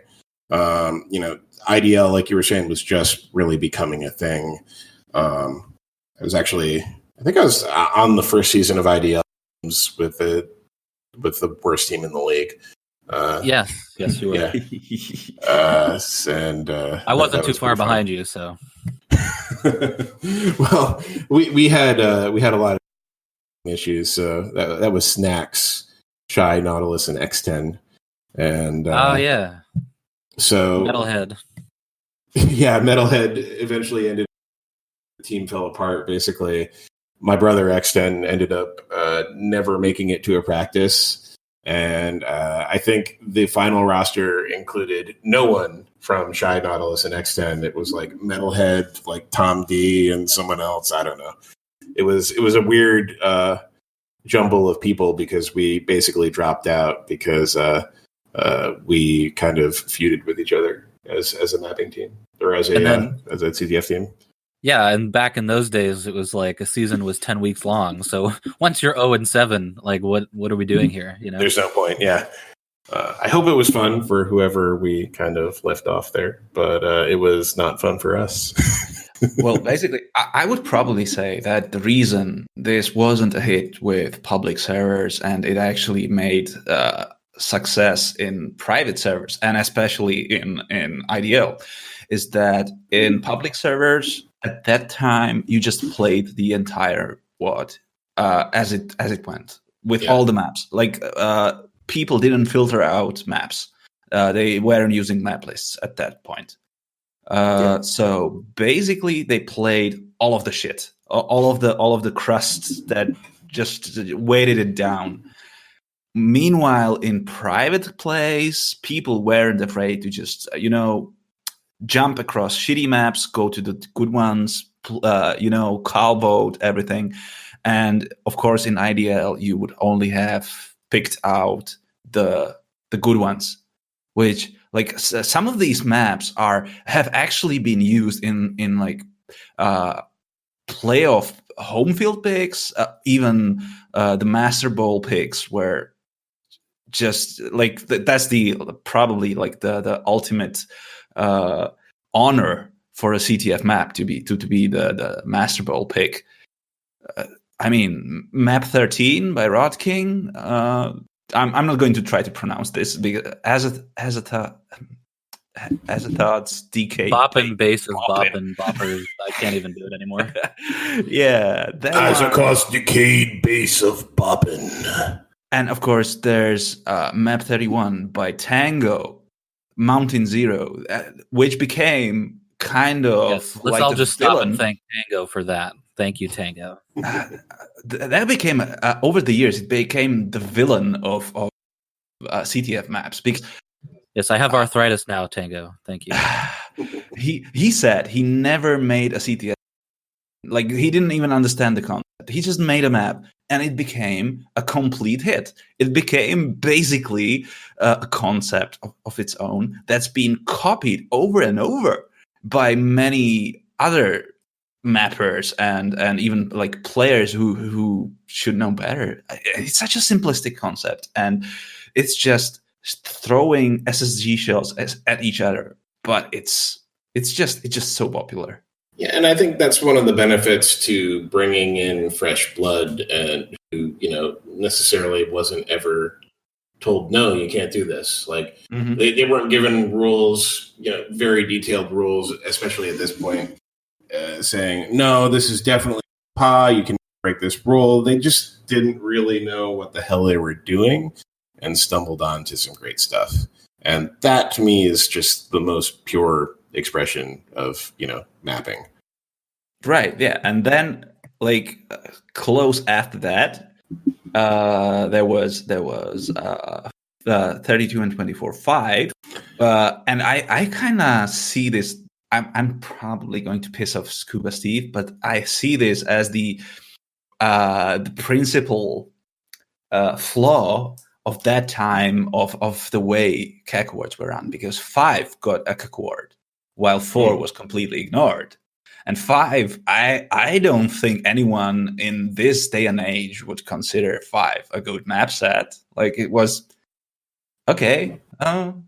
IDL, like you were saying, was just really becoming a thing. I think I was on the first season of IDL with the worst team in the league. Yes, you were. Yeah. And I wasn't too far behind you, so. Well, we had a lot of issues. So that was Snacks, Shy, Nautilus, and X10. And yeah. So Metalhead. Yeah, Metalhead eventually ended. The team fell apart. Basically, my brother X10 ended up never making it to a practice, and I think the final roster included no one from Shy, Nautilus, and X10. It was like Metalhead, like Tom D, and someone else. I don't know. It was a weird jumble of people because we basically dropped out because we kind of feuded with each other as a mapping team or as a CDF team. Yeah, and back in those days, it was like a season was 10 weeks long. So once you're 0-7, like what are we doing here? There's no point. Yeah, I hope it was fun for whoever we kind of left off there, but it was not fun for us. Well, basically, I would probably say that the reason this wasn't a hit with public servers and it actually made success in private servers and especially in IDL is that in public servers at that time you just played the entire WOD as it went with all the maps. Like people didn't filter out maps. They weren't using map lists at that point. So basically they played all of the shit, all of the crusts that just weighted it down. Meanwhile, in private plays, people weren't afraid to just, jump across shitty maps, go to the good ones, cowboat everything. And of course, in IDL, you would only have picked out the good ones, which like some of these maps have actually been used in like playoff home field picks, even the Master Bowl picks were just like that's probably like the ultimate honor for a CTF map to be the Master Bowl pick. I mean, Map 13 by Rod King. I'm not going to try to pronounce this because as a thoughts DK boppin' base of boppin' boppers. I can't even do it anymore. Yeah, as a cost decayed base of boppin'. And of course, there's Map 31 by Tango, Mountain Zero, which became kind of let's like all just villain. Stop and thank Tango for that. Thank you, Tango. That became over the years. It became the villain of CTF maps because yes, I have arthritis now. Tango, thank you. He said he never made a CTF. Like he didn't even understand the concept. He just made a map. And it became a complete hit. It became basically a concept of its own that's been copied over and over by many other mappers and even like players who should know better. It's such a simplistic concept, and it's just throwing SSG shells at each other. But it's just so popular. Yeah, and I think that's one of the benefits to bringing in fresh blood, and who necessarily wasn't ever told, no, you can't do this. Like they weren't given rules, very detailed rules, especially at this point, saying, no, this is definitely PA, you can break this rule. They just didn't really know what the hell they were doing and stumbled onto some great stuff. And that to me is just the most pure expression of, mapping. Right, yeah. And then close after that, there was 32 and 24-5, and I kind of see this. I'm probably going to piss off Scuba Steve, but I see this as the principal flaw of that time of the way Cacowards were run, because 5 got a Cacoward while 4 was completely ignored. And 5, I don't think anyone in this day and age would consider 5 a good map set. Like, it was okay. Well,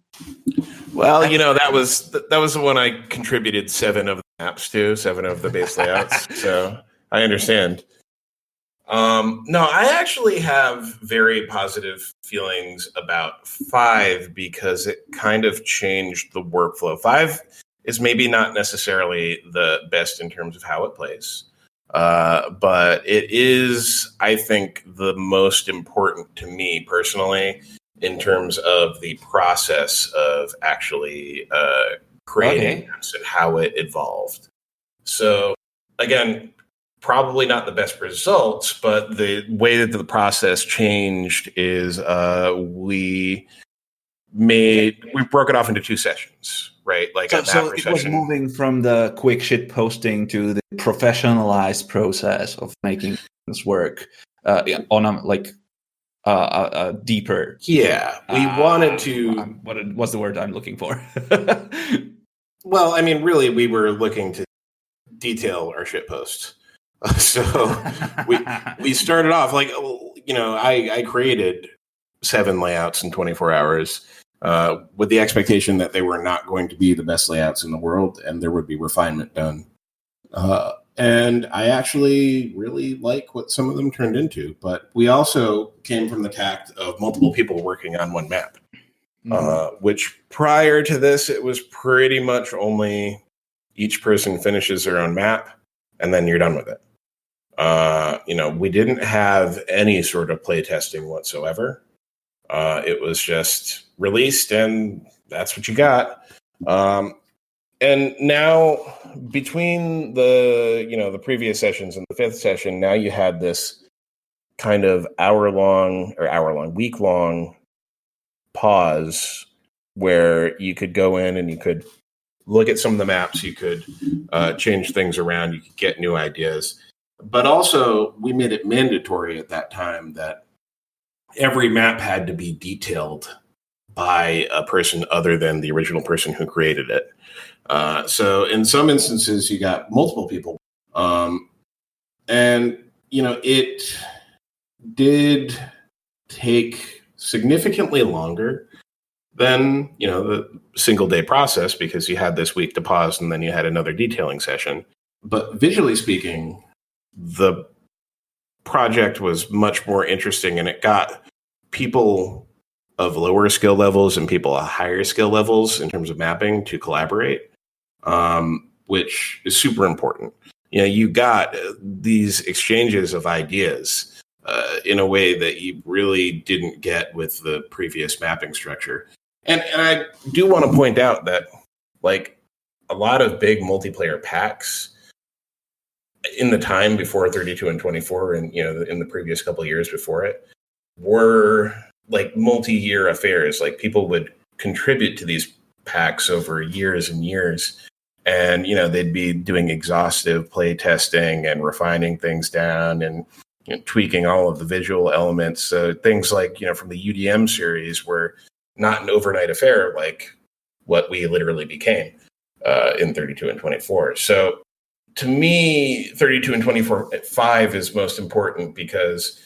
that was the one I contributed 7 of the maps to, 7 of the base layouts. So I understand. No, I actually have very positive feelings about 5 because it kind of changed the workflow. 5 is maybe not necessarily the best in terms of how it plays, but it is, I think, the most important to me personally in terms of the process of actually creating maps and how it evolved. So, again, probably not the best results, but the way that the process changed is we broke it off into 2 sessions, right? Like so it was moving from the quick shit posting to the professionalized process of making this work on a deeper. Yeah, we wanted to. What's the word I'm looking for? Well, I mean, really, we were looking to detail our shit posts. So we started off I created 7 layouts in 24 hours with the expectation that they were not going to be the best layouts in the world and there would be refinement done. And I actually really like what some of them turned into. But we also came from the tact of multiple people working on one map, which prior to this, it was pretty much only each person finishes their own map and then you're done with it. We didn't have any sort of play testing whatsoever. It was just released and that's what you got. And now between the previous sessions and the 5th session, now you had this kind of week-long pause where you could go in and you could look at some of the maps, you could change things around, you could get new ideas. But also, we made it mandatory at that time that every map had to be detailed by a person other than the original person who created it. So in some instances, you got multiple people. And, it did take significantly longer than, the single day process because you had this week to pause and then you had another detailing session. But visually speaking, the project was much more interesting and it got people of lower skill levels and people of higher skill levels in terms of mapping to collaborate, which is super important. You got these exchanges of ideas in a way that you really didn't get with the previous mapping structure. And I do want to point out that a lot of big multiplayer packs in the time before 32 and 24 and in the previous couple of years before it were multi-year affairs. People would contribute to these packs over years and years and they'd be doing exhaustive play testing and refining things down and tweaking all of the visual elements. So things from the UDM series were not an overnight affair like what we literally became in 32 and 24. So to me, 32 and 24 at 5 is most important because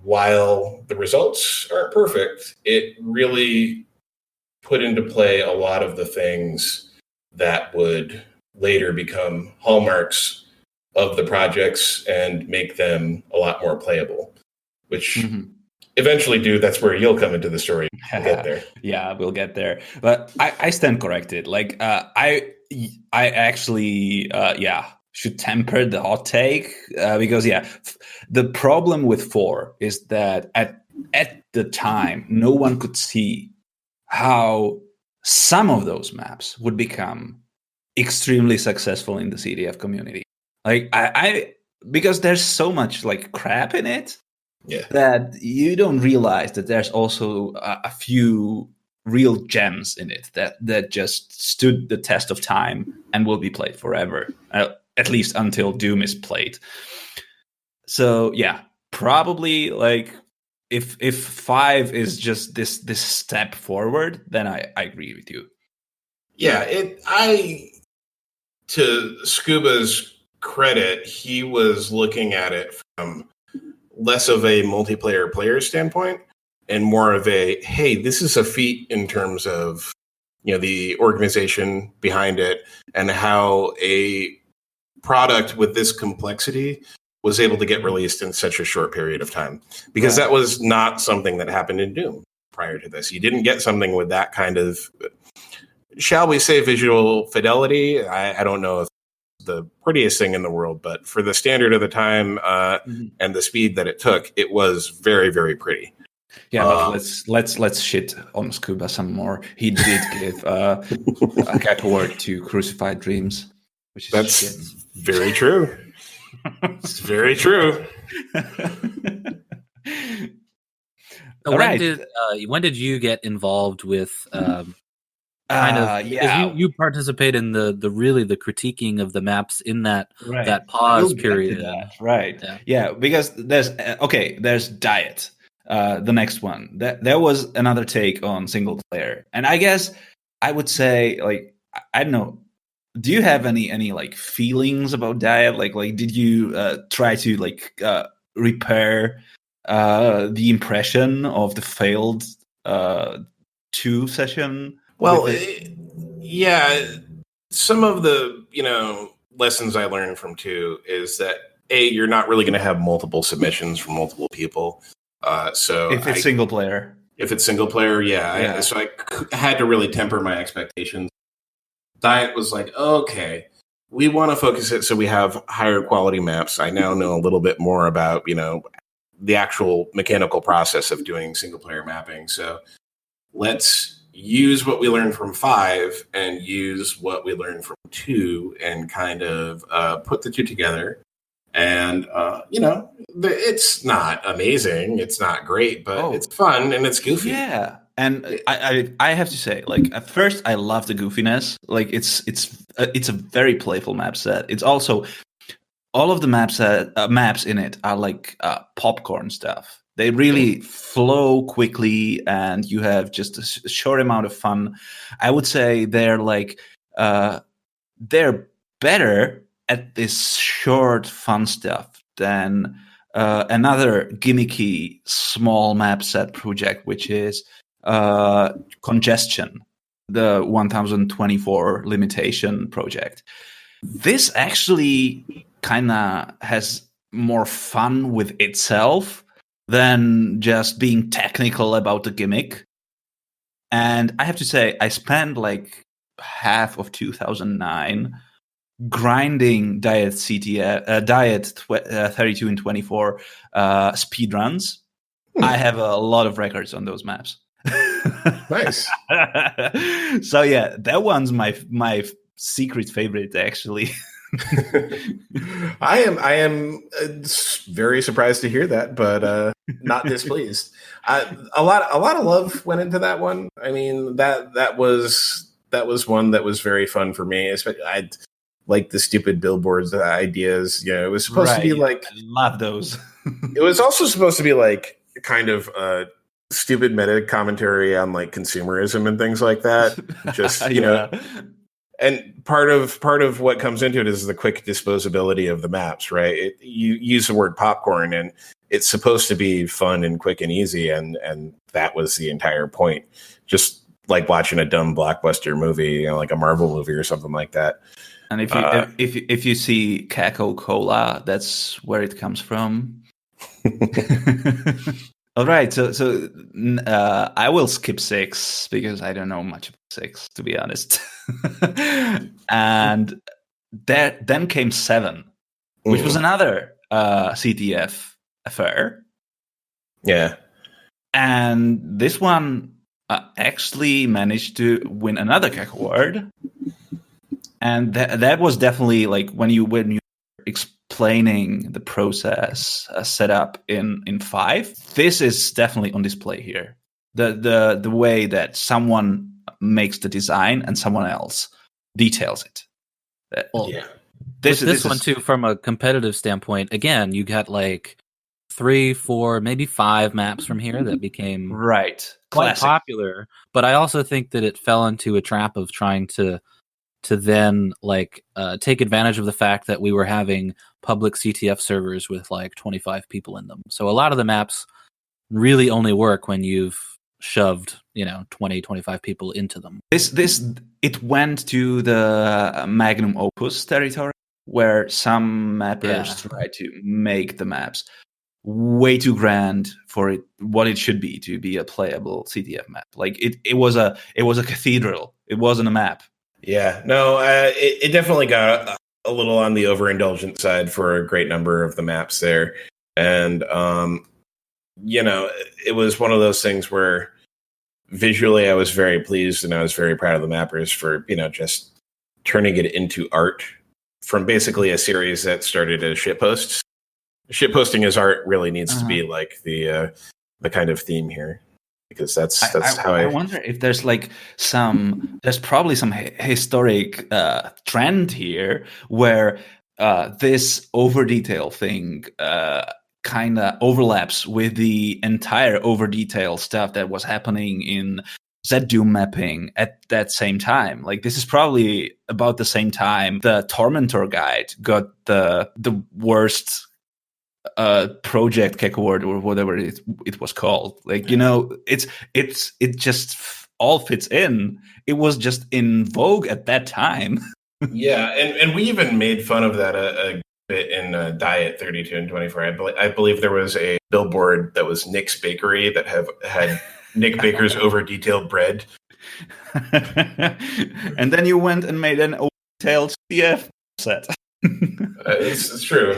while the results aren't perfect, it really put into play a lot of the things that would later become hallmarks of the projects and make them a lot more playable, which eventually do. That's where you'll come into the story. We'll get there. Yeah, we'll get there. But I stand corrected. Like I actually should temper the hot take because the problem with 4 is that at the time no one could see how some of those maps would become extremely successful in the CDF community. Like I because there's so much like crap in it that you don't realize that there's also a few real gems in it that just stood the test of time and will be played forever, at least until Doom is played. So probably like if 5 is just this step forward, then I agree with you. To Scuba's credit, he was looking at it from less of a multiplayer player standpoint and more of a, hey, this is a feat in terms of, the organization behind it and how a product with this complexity was able to get released in such a short period of time. Because that was not something that happened in Doom prior to this. You didn't get something with that kind of, shall we say, visual fidelity. I don't know if the prettiest thing in the world, but for the standard of the time and the speed that it took, it was very, very pretty. Yeah, but let's shit on Scuba some more. He did give a Cacoward to Crucified Dreams, which is shit. Very true. It's very true. When did you get involved with you participate in the critiquing of the maps in that pause period, because there's Diet, the next one. There was another take on single player, and I guess I would say, like, I don't know, do you have any like feelings about Diet? Like did you try to like repair the impression of the failed 2 session? Well, some of the, lessons I learned from 2 is that, A, you're not really going to have multiple submissions from multiple people. So if it's single player. So I had to really temper my expectations. Diet was like, okay, we want to focus it so we have higher quality maps. I now know a little bit more about, the actual mechanical process of doing single player mapping. So let's use what we learned from 5 and use what we learned from 2 and kind of put the 2 together. And, it's not amazing. It's not great, but it's fun and it's goofy. Yeah. And I have to say, like, at first I love the goofiness. Like it's a very playful map set. It's also all of the maps in it are like popcorn stuff. They really flow quickly, and you have just a short amount of fun. I would say they're better at this short fun stuff than another gimmicky small map set project, which is Congestion, the 1024 limitation project. This actually kind of has more fun with itself than just being technical about the gimmick. And I have to say, I spent like half of 2009 grinding Diet 32 and 24 speedruns. I have a lot of records on those maps. Nice. So yeah, that one's my secret favorite, actually. I am very surprised to hear that, but not displeased. A lot of love went into that one. I mean, that was one that was very fun for me. Especially, I like the stupid billboards ideas. You know, it was supposed to be like, I love those. It was also supposed to be like kind of stupid meta commentary on like consumerism and things like that. Just you know. and part of what comes into it is the quick disposability of the maps, right? You use the word popcorn, and it's supposed to be fun and quick and easy, and that was the entire point. Just like watching a dumb blockbuster movie, like a Marvel movie or something like that. And if you see Coca-Cola, that's where it comes from. All right, so I will skip 6 because I don't know much about 6, to be honest. And then came 7, which was another CTF affair. Yeah, and this one actually managed to win another Cacaward. And that was definitely like when you explaining the process set up in 5. This is definitely on display here. The way that someone makes the design and someone else details it. Yeah. This one too, from a competitive standpoint, again, you got like 3, 4, maybe 5 maps from here that became quite popular. But I also think that it fell into a trap of trying to then like take advantage of the fact that we were having public CTF servers with like 25 people in them. So a lot of the maps really only work when you've shoved 20, 25 people into them. It went to the magnum opus territory where some mappers try to make the maps way too grand for what it should be to be a playable CTF map. Like it was a cathedral. It wasn't a map. Yeah, no, it definitely got a little on the overindulgent side for a great number of the maps there. And, it was one of those things where visually I was very pleased and I was very proud of the mappers for, just turning it into art from basically a series that started as shitposts. Shitposting as art really needs to be like the kind of theme here. Because that's how I wonder if there's like there's probably some historic trend here where this over detail thing kind of overlaps with the entire over detail stuff that was happening in Z-Doom mapping at that same time. Like this is probably about the same time the Tormentor guide got the worst project Cacoward or whatever it was called. Like it just all fits in. It was just in vogue at that time. Yeah, and we even made fun of that a bit in Diet 32 and 24. I believe there was a billboard that was Nick's Bakery that had Nick Baker's over detailed bread. And then you went and made an over detailed CF set. It's true.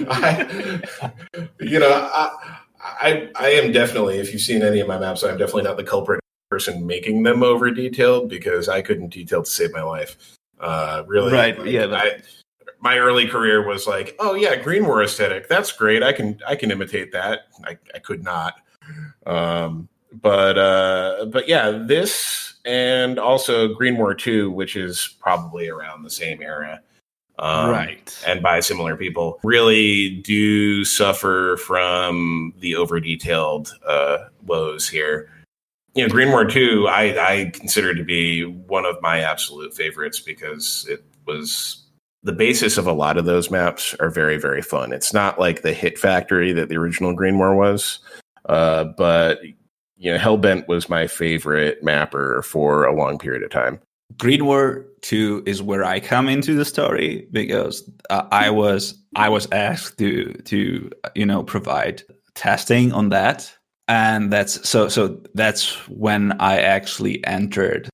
I am definitely, if you've seen any of my maps, I'm definitely not the culprit person making them over detailed because I couldn't detail to save my life. Really, right? Like, my early career was like, oh yeah, Green War aesthetic. That's great. I can imitate that. I could not. But yeah, this and also Green War 2, which is probably around the same era. Right. And by similar people really do suffer from the over detailed woes here. Green War 2, I consider to be one of my absolute favorites because it was the basis of a lot of those maps are very, very fun. It's not like the hit factory that the original Green War was, but Hellbent was my favorite mapper for a long period of time. Green War 2 is where I come into the story because I was asked to provide testing on that, and that's when I actually entered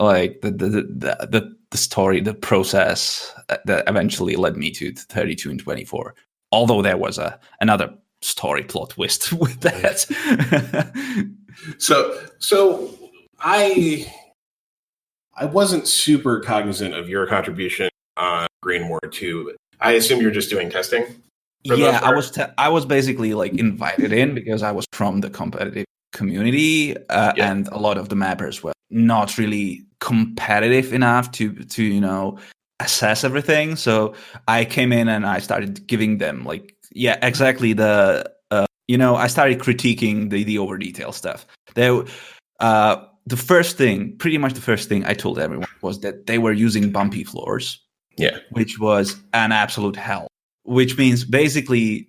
like the story, the process that eventually led me to 32 and 24. Although there was another story plot twist with that. So I wasn't super cognizant of your contribution on Green War 2. I assume you're just doing testing? Yeah, I was basically like invited in because I was from the competitive community, and a lot of the mappers were not really competitive enough to assess everything. So I came in and I started giving them exactly I started critiquing the over detail stuff. pretty much the first thing I told everyone was that they were using bumpy floors. Yeah. Which was an absolute hell. Which means basically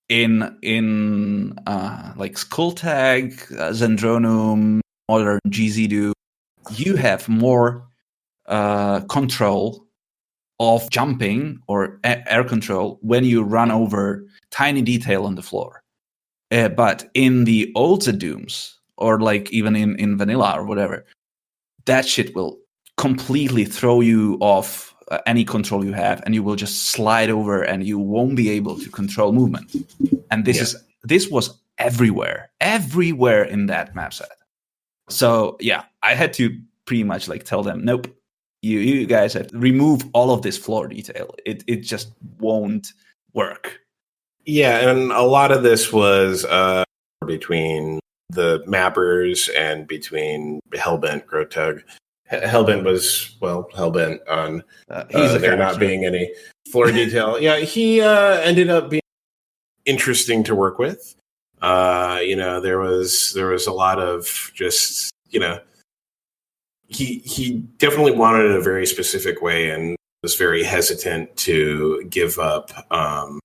in like Skulltag, Zendronum, modern GZDo, you have more control of jumping or air control when you run over tiny detail on the floor. But in the old Dooms, or like even in vanilla or whatever, that shit will completely throw you off any control you have, and you will just slide over and you won't be able to control movement. And this was everywhere in that map set. So yeah, I had to pretty much like tell them, nope, you guys have to remove all of this floor detail. It just won't work. Yeah, and a lot of this was between the mappers and between Hellbent, Grotug. Hellbent was, hellbent on there not being any floor detail. Yeah, he ended up being interesting to work with. There was a lot of just, he definitely wanted it a very specific way and was very hesitant to give up, a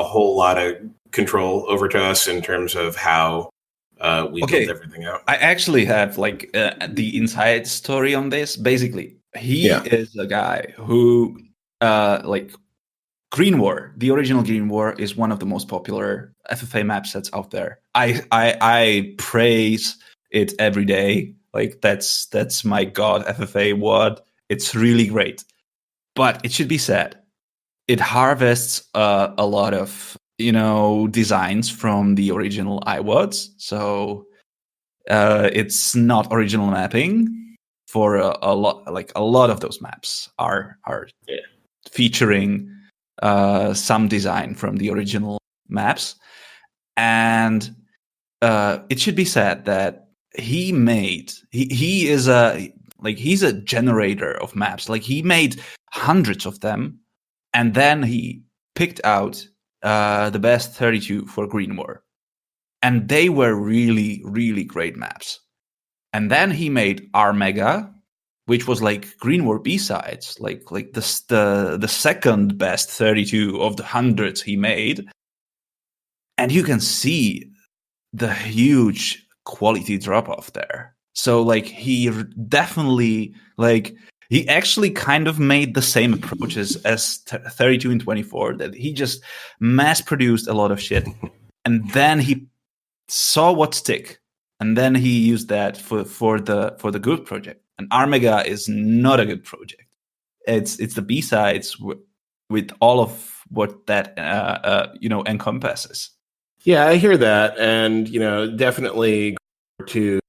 whole lot of control over to us in terms of how we build everything out. I actually have like the inside story on this. Basically, he is a guy who Green War, the original Green War, is one of the most popular FFA map sets out there. I praise it every day. Like that's my god, FFA WOD. It's really great. But it should be said, it harvests a lot of designs from the original iWODs. So it's not original mapping for a lot. Like a lot of those maps are featuring some design from the original maps, and it should be said that he's a generator of maps. Like he made hundreds of them, and then he picked out the best 32 for Green War, and they were really, really great maps. And then he made R Mega, which was like Green War B-sides, like the second best 32 of the hundreds he made. And you can see the huge quality drop-off there. So like he definitely, like he actually kind of made the same approaches as 32 and 24, that he just mass-produced a lot of shit. And then he saw what stick. And then he used that for the good project. And Armega is not a good project. It's the B-sides with all of what that encompasses. Yeah, I hear that, and definitely to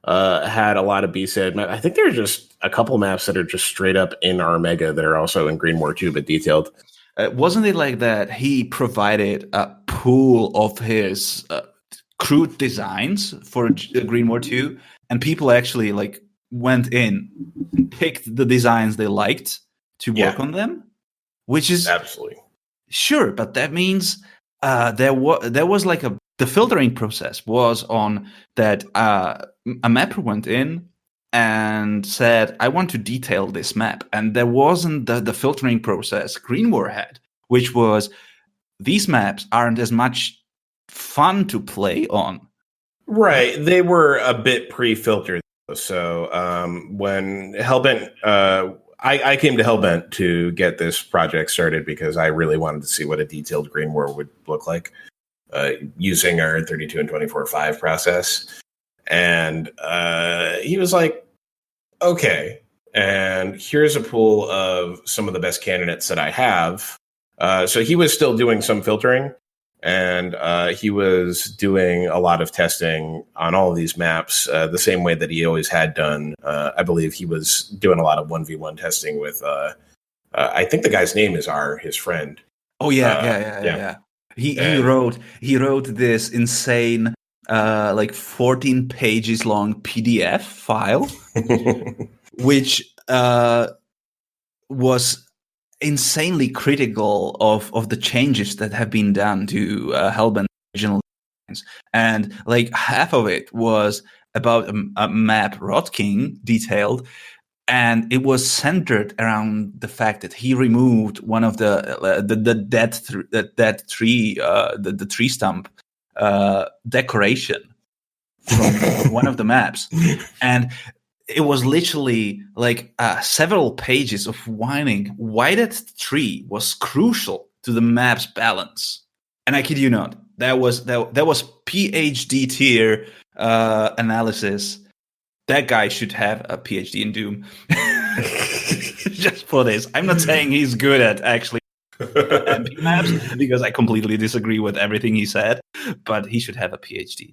had a lot of B-side. I think there's just a couple maps that are just straight up in Armega that are also in Green War 2, but detailed. Wasn't it like that? He provided a pool of his crude designs for Green War 2, and people actually like went in and picked the designs they liked to work on them, which is absolutely sure. But that means there was like the filtering process was on that. A mapper went in and said, "I want to detail this map," and there wasn't the filtering process Green War had, which was these maps aren't as much fun to play on. Right, they were a bit pre-filtered. So when Hellbent, I came to Hellbent to get this project started because I really wanted to see what a detailed Green War would look like using our 32 and 24/5 process. And he was like, okay, and here's a pool of some of the best candidates that I have. So he was still doing some filtering, and he was doing a lot of testing on all of these maps the same way that he always had done. I believe he was doing a lot of 1v1 testing with, I think the guy's name is his friend. Oh, yeah. He wrote this insane, like 14 pages long PDF file, which was insanely critical of the changes that have been done to Hellbent original and like half of it was about a map Rotking detailed, and it was centered around the fact that he removed one of the dead tree, the tree stump decoration from one of the maps, and it was literally like several pages of whining why that tree was crucial to the map's balance. And I kid you not, that was PhD tier analysis. That guy should have a PhD in Doom. Just for this. I'm not saying he's good at actually MP maps, because I completely disagree with everything he said, but he should have a PhD.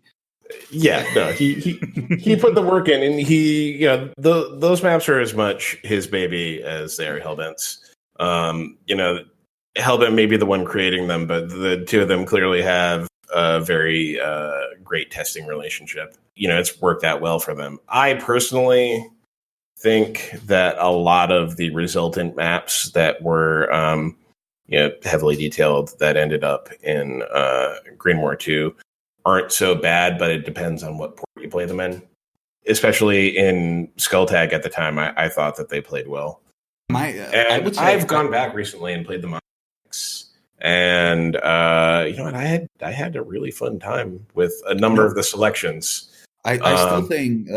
Yeah, no, he put the work in, and those maps are as much his baby as they are Hellbent's. Hellbent may be the one creating them, but the two of them clearly have a very great testing relationship. It's worked out well for them. I personally think that a lot of the resultant maps that were heavily detailed that ended up in Green War 2 aren't so bad, but it depends on what port you play them in. Especially in Skulltag at the time, I thought that they played well. I've gone back recently and played them on X. And you know what? I had a really fun time with a number of the selections. I still think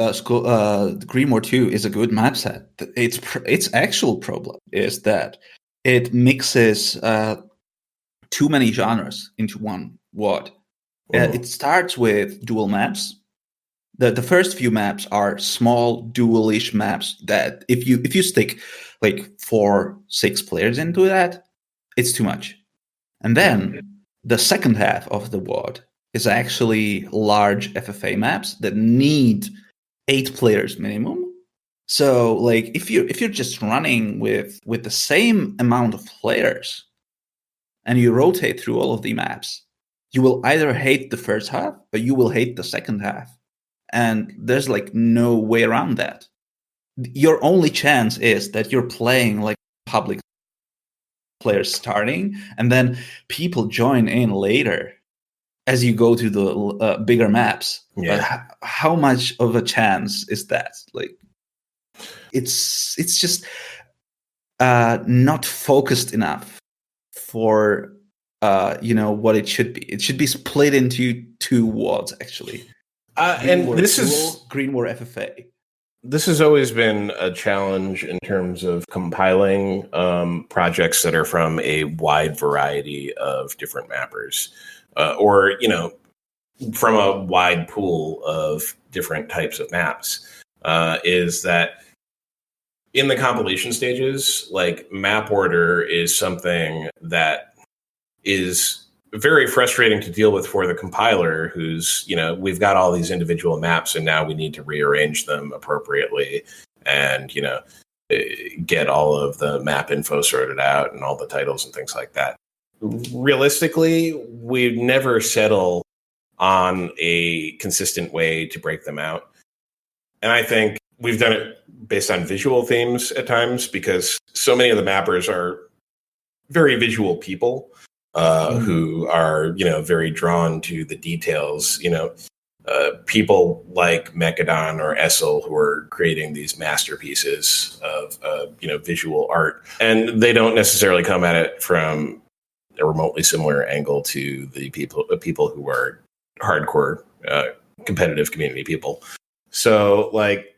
Green War 2 is a good map set. Its actual problem is that it mixes too many genres into one WOD. It starts with dual maps. The first few maps are small dual-ish maps that if you stick like 4-6 players into that, it's too much. And then the second half of the WOD is actually large FFA maps that need 8 players minimum. So like if you're just running with the same amount of players and you rotate through all of the maps, you will either hate the first half or you will hate the second half. And there's like no way around that. Your only chance is that you're playing like public players starting, and then people join in later as you go to the bigger maps. Yeah. But how much of a chance is that? Like, it's just not focused enough for what it should be. It should be split into 2 WODs actually. This is Green War FFA. This has always been a challenge in terms of compiling projects that are from a wide variety of different mappers, or from a wide pool of different types of maps. Is that in the compilation stages, like map order is something that is very frustrating to deal with for the compiler, who's, we've got all these individual maps and now we need to rearrange them appropriately and, get all of the map info sorted out and all the titles and things like that. Realistically, we never settle on a consistent way to break them out. And I think we've done it based on visual themes at times, because so many of the mappers are very visual people. Who are, very drawn to the details, people like Mechadon or Essel, who are creating these masterpieces of, visual art. And they don't necessarily come at it from a remotely similar angle to the people who are hardcore competitive community people. So, like,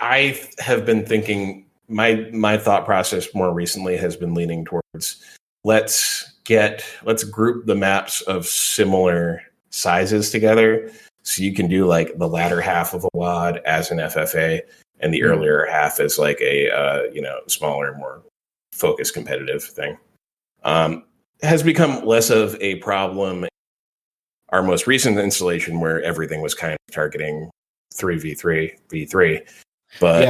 I have been thinking, my thought process more recently has been leaning towards let's group the maps of similar sizes together, so you can do like the latter half of a WOD as an FFA and the earlier half as like a smaller, more focused competitive thing. Has become less of a problem. Our most recent installation, where everything was kind of targeting 3v3 v3, but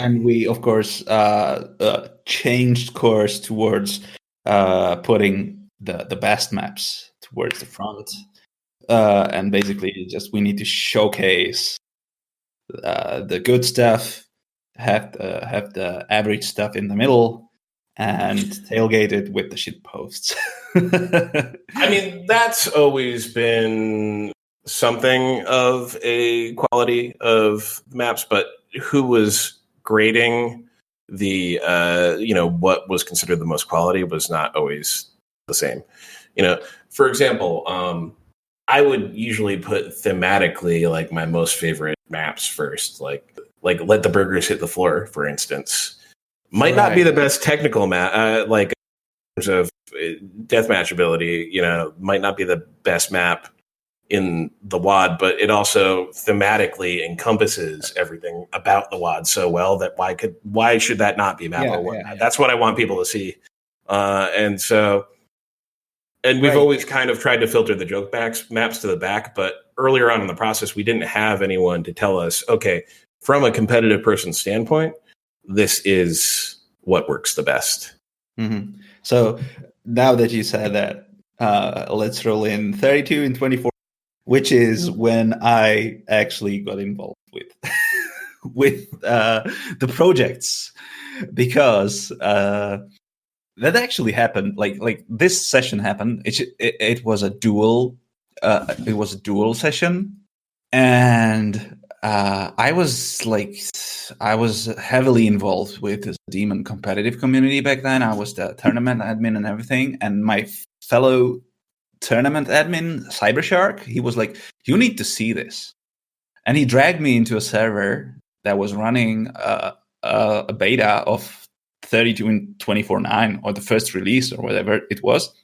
and we of course changed course towards putting the best maps towards the front, and basically we need to showcase the good stuff, have the average stuff in the middle, and tailgated with the shit posts. I mean, that's always been something of a quality of maps, but who was grading the what was considered the most quality was not always the same. For example, I would usually put thematically like my most favorite maps first, like Let the Burgers Hit the Floor, for instance. Might not be the best technical map, like in terms of deathmatch ability, might not be the best map in the WOD, but it also thematically encompasses everything about the WOD so well that why should that not be a map? That's what I want people to see. And we've always kind of tried to filter the joke maps to the back, but earlier on in the process, we didn't have anyone to tell us, okay, from a competitive person's standpoint, this is what works the best. Mm-hmm. So now that you said that, let's roll in 32 and 24, which is when I actually got involved with the projects, because that actually happened. Like this session happened. It was a dual. It was a dual session, and I was heavily involved with the Demon competitive community back then. I was the tournament admin and everything, and my fellow tournament admin, Cybershark, he was like, "You need to see this," and he dragged me into a server that was running a beta of 32 and 24.9, or the first release or whatever it was,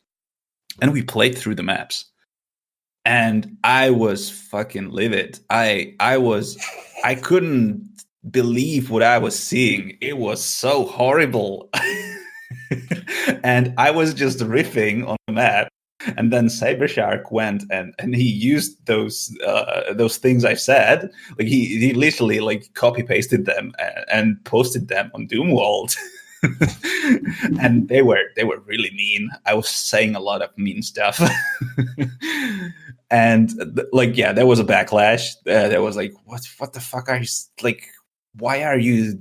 and we played through the maps. And I was fucking livid. I couldn't believe what I was seeing. It was so horrible. And I was just riffing on the map. And then Cybershark went and he used those things I said. Like he literally like copy pasted them and posted them on Doomworld. And they were really mean. I was saying a lot of mean stuff. And there was a backlash. There was like, what the fuck are you like? Why are you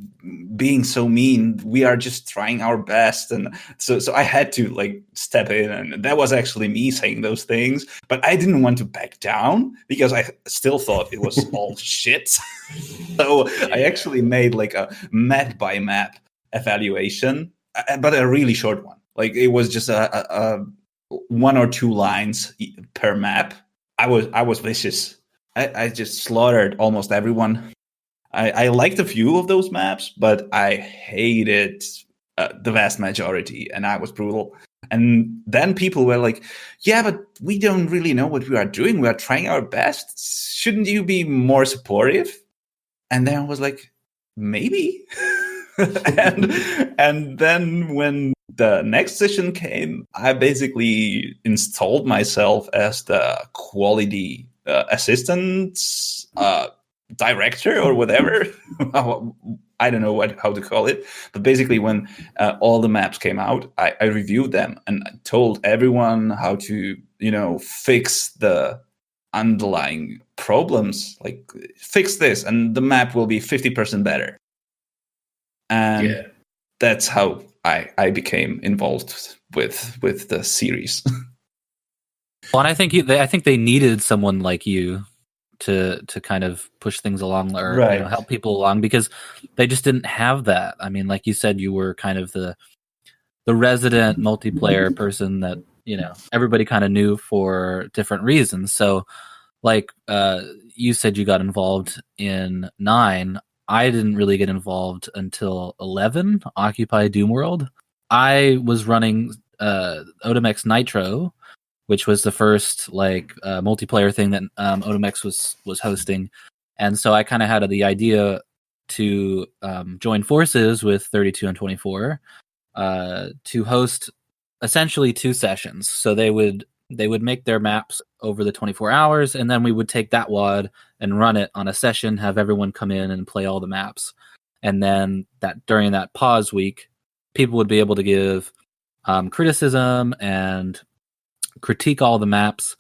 being so mean? We are just trying our best. And so I had to like step in, and that was actually me saying those things. But I didn't want to back down because I still thought it was all shit. So I actually made like a map by map evaluation, but a really short one. Like it was just a 1 or 2 lines per map. I was vicious. I just slaughtered almost everyone. I liked a few of those maps, but I hated the vast majority, and I was brutal. And then people were like, "Yeah, but we don't really know what we are doing. We are trying our best. Shouldn't you be more supportive?" And then I was like, "Maybe." and then when the next session came, I basically installed myself as the quality assistant director or whatever. I don't know how to call it, but basically when all the maps came out, I reviewed them and told everyone how to fix the underlying problems, like fix this and the map will be 50% better. And that's how I became involved with the series. Well, and I think they needed someone like you to kind of push things along or help people along, because they just didn't have that. I mean, like you said, you were kind of the resident multiplayer person that everybody kind of knew for different reasons. So, like you said, you got involved in 9. I didn't really get involved until 11, Occupy Doomworld. I was running Odomex Nitro, which was the first multiplayer thing that Odomex was hosting. And so I kind of had the idea to join forces with 32 and 24 to host essentially 2 sessions. So they would make their maps over the 24 hours, and then we would take that WOD and run it on a session, have everyone come in and play all the maps. And then during that pause week, people would be able to give criticism and critique all the maps,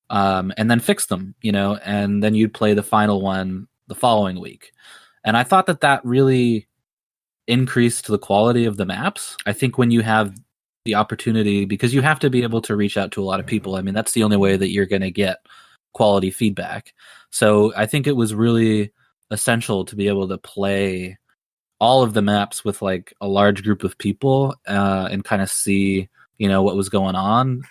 and then fix them, and then you'd play the final one the following week. And I thought that really increased the quality of the maps. I think when you have the opportunity, because you have to be able to reach out to a lot of people. I mean, that's the only way that you're going to get quality feedback. So I think it was really essential to be able to play all of the maps with like a large group of people and kind of see, what was going on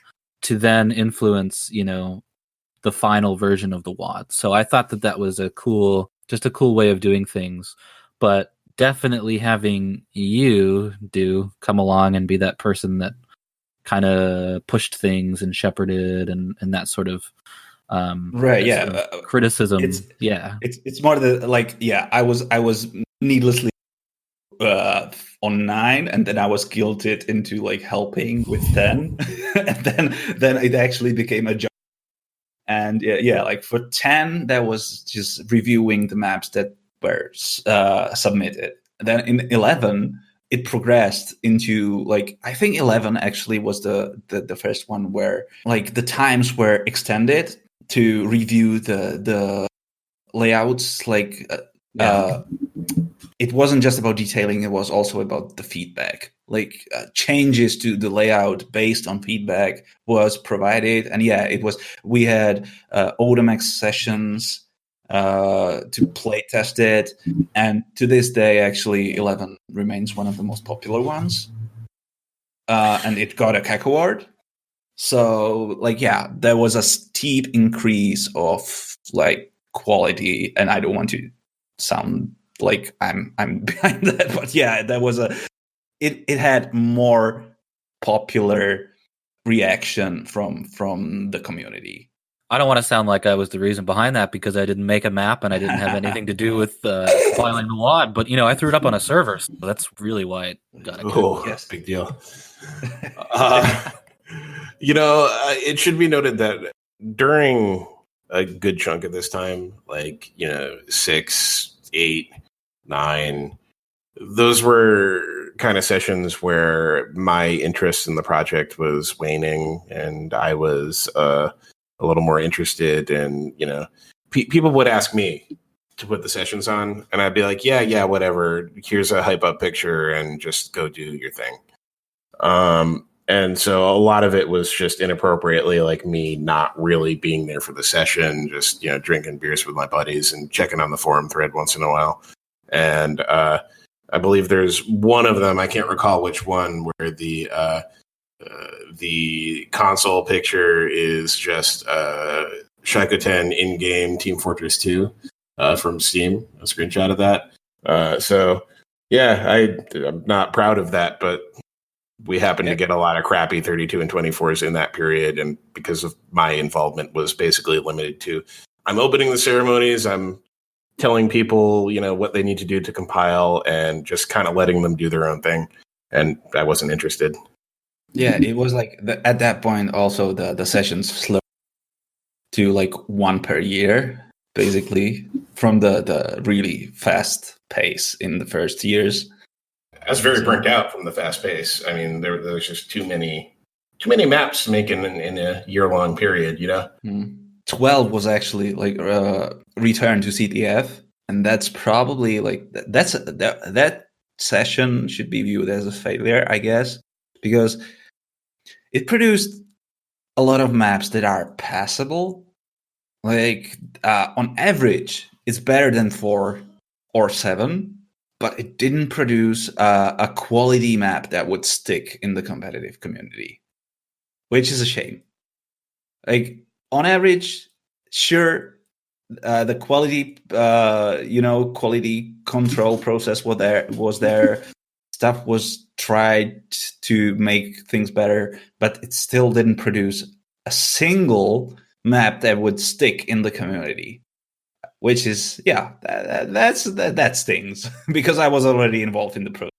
to then influence, the final version of the WAD. So I thought that was just a cool way of doing things. But definitely having you come along and be that person that kind of pushed things and shepherded and that sort of right, yeah, sort of criticism. It's more the like, yeah, I was needlessly on 9, and then I was guilted into like helping with 10, and then it actually became a job. And like for 10, that was just reviewing the maps that were submitted. Then in 11, it progressed into like, I think 11 actually was the first one where like the times were extended to review the layouts. Like it wasn't just about detailing; it was also about the feedback. Like changes to the layout based on feedback was provided, and it was. We had Odomex sessions to play test it, and to this day, actually, 11 remains one of the most popular ones, and it got a Cacoward. So, like, there was a steep increase of like quality, and I don't want to sound like I'm behind that, but there was it had more popular reaction from the community. I don't want to sound like I was the reason behind that because I didn't make a map and I didn't have anything to do with compiling the WAD, but I threw it up on a server, so that's really why it got a yes. Big deal. It should be noted that during a good chunk of this time, like 6, 8, 9, those were kind of sessions where my interest in the project was waning, and I was a little more interested in, people would ask me to put the sessions on, and I'd be like, yeah, whatever. Here's a hype up picture and just go do your thing. And so a lot of it was just inappropriately like me not really being there for the session, just, drinking beers with my buddies and checking on the forum thread once in a while. And I believe there's one of them, I can't recall which one, where the console picture is just Shaikoten in-game Team Fortress 2 from Steam, a screenshot of that. I'm not proud of that, but we happened to get a lot of crappy 32 and 24s in that period, and because of my involvement was basically limited to I'm opening the ceremonies, I'm telling people, what they need to do to compile, and just kind of letting them do their own thing. And I wasn't interested. Yeah, it was like at that point also the sessions slowed to like 1 per year, basically, from the really fast pace in the first years. I was very burnt out from the fast pace. I mean, there's just too many maps to make in a year-long period, 12 was actually like returned to CTF, and that's probably like that session should be viewed as a failure, I guess, because it produced a lot of maps that are passable. Like on average, it's better than 4 or 7. But it didn't produce a quality map that would stick in the competitive community, which is a shame. Like on average, sure, the quality, quality control process was there. Stuff was tried to make things better, but it still didn't produce a single map that would stick in the community. Which is, that stings because I was already involved in the process.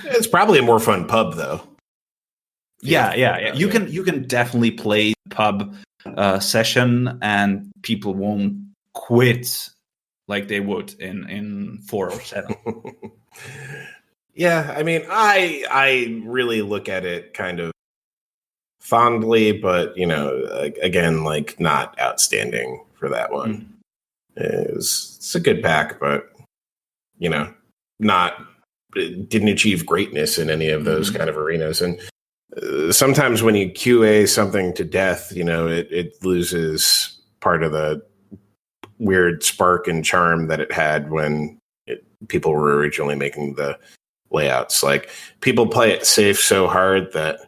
It's probably a more fun pub, though. Yeah. You can definitely play pub session, and people won't quit like they would in 4 or 7. Yeah, I mean, I really look at it kind of fondly, but again, like not outstanding for that one. It's a good pack, but not didn't achieve greatness in any of those kind of arenas. And sometimes when you QA something to death, it loses part of the weird spark and charm that it had when people were originally making the layouts. Like, people play it safe so hard that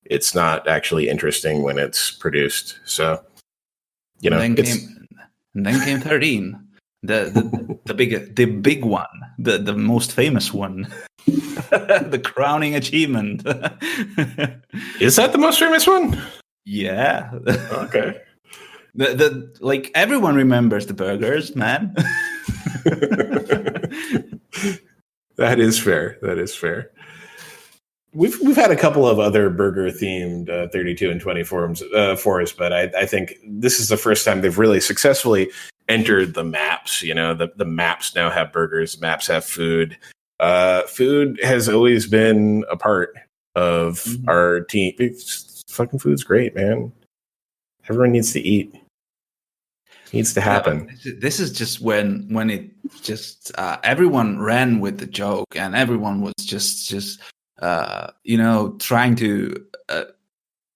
it's not actually interesting when it's produced. So, then came 13. The big one, the most famous one, the crowning achievement. Is that the most famous one? Yeah. Okay. Like, everyone remembers the burgers, man. That is fair. We've had a couple of other burger themed 32 and 24s, but I think this is the first time they've really successfully entered the maps. The maps now have burgers, maps have food. Food has always been a part of our team. Fucking food's great, man. Everyone needs to eat. It needs to happen. This is just when it just everyone ran with the joke, and everyone was just trying to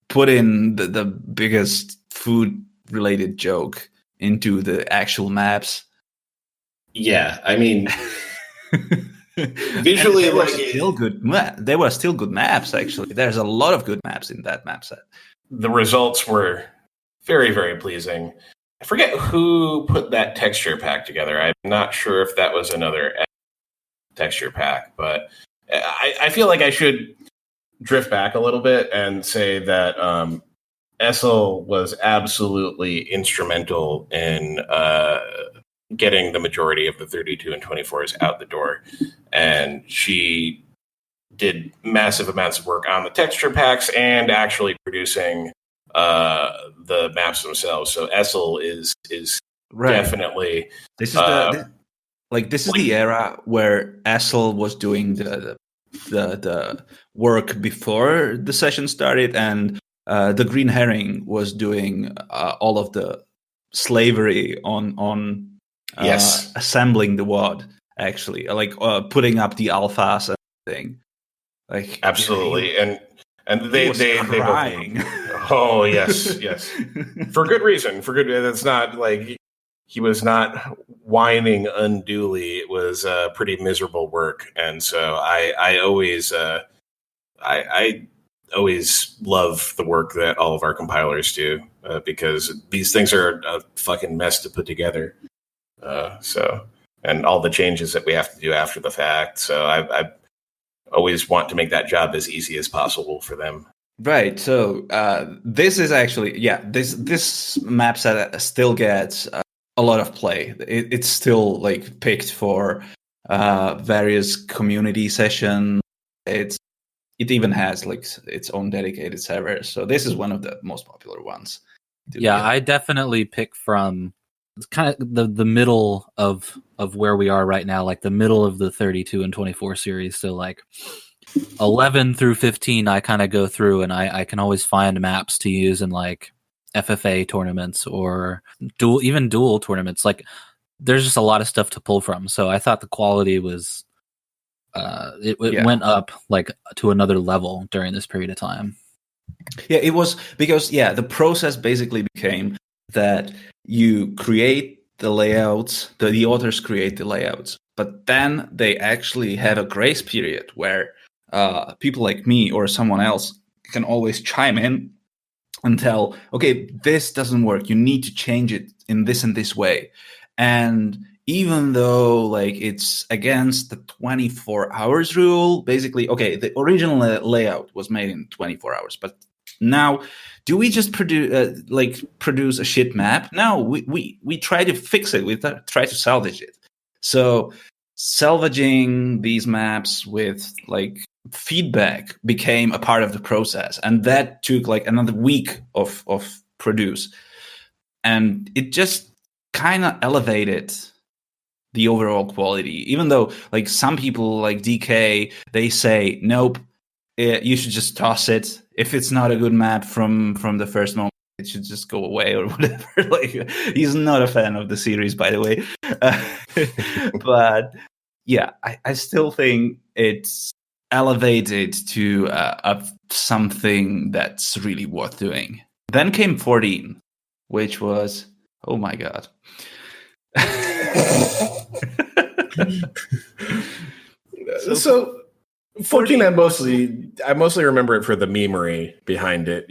put in the biggest food related joke into the actual maps. Yeah, I mean, visually, they were still good maps. Actually, there's a lot of good maps in that map set. The results were very, very pleasing. I forget who put that texture pack together. I'm not sure if that was another texture pack, but I feel like I should drift back a little bit and say that Essel was absolutely instrumental in getting the majority of the 32 and 24s out the door. And she did massive amounts of work on the texture packs and actually producing the maps themselves. So Essel is definitely this is this is the era where Essel was doing the work before the session started, and the Green Herring was doing all of the slavery on assembling the WAD. Actually, putting up the alphas and everything. Like, absolutely, and they crying. Both, oh yes, for good reason. It's not like he was not whining unduly. It was pretty miserable work, and so I always love the work that all of our compilers do because these things are a fucking mess to put together. And all the changes that we have to do after the fact. So I always want to make that job as easy as possible for them. Right. So this is actually, this map set still gets a lot of play. It's still picked for various community sessions. It even has its own dedicated server. So this is one of the most popular ones. I definitely pick from kind of the middle of where we are right now, like the middle of the 32 and 24 series. So 11 through 15, I kind of go through and I can always find maps to use in FFA tournaments or dual tournaments. There's just a lot of stuff to pull from. So I thought the quality was it went up to another level during this period of time. Yeah, it was because the process basically became that you create the layouts, the authors create the layouts, but then they actually have a grace period where people like me or someone else can always chime in and tell, okay, this doesn't work. You need to change it in this and this way. And even though it's against the 24 hours rule, basically, okay, the original layout was made in 24 hours, but now, do we just produce a shit map? No, we try to fix it. We try to salvage it. So salvaging these maps with feedback became a part of the process, and that took another week of produce, and it just kind of elevated the overall quality. Even though some people like DK, they say nope, you should just toss it. If it's not a good map from the first moment, it should just go away or whatever. He's not a fan of the series, by the way. But yeah, I still think it's elevated to something that's really worth doing. Then came 14, which was, oh my god. So 14, I mostly remember it for the memery behind it,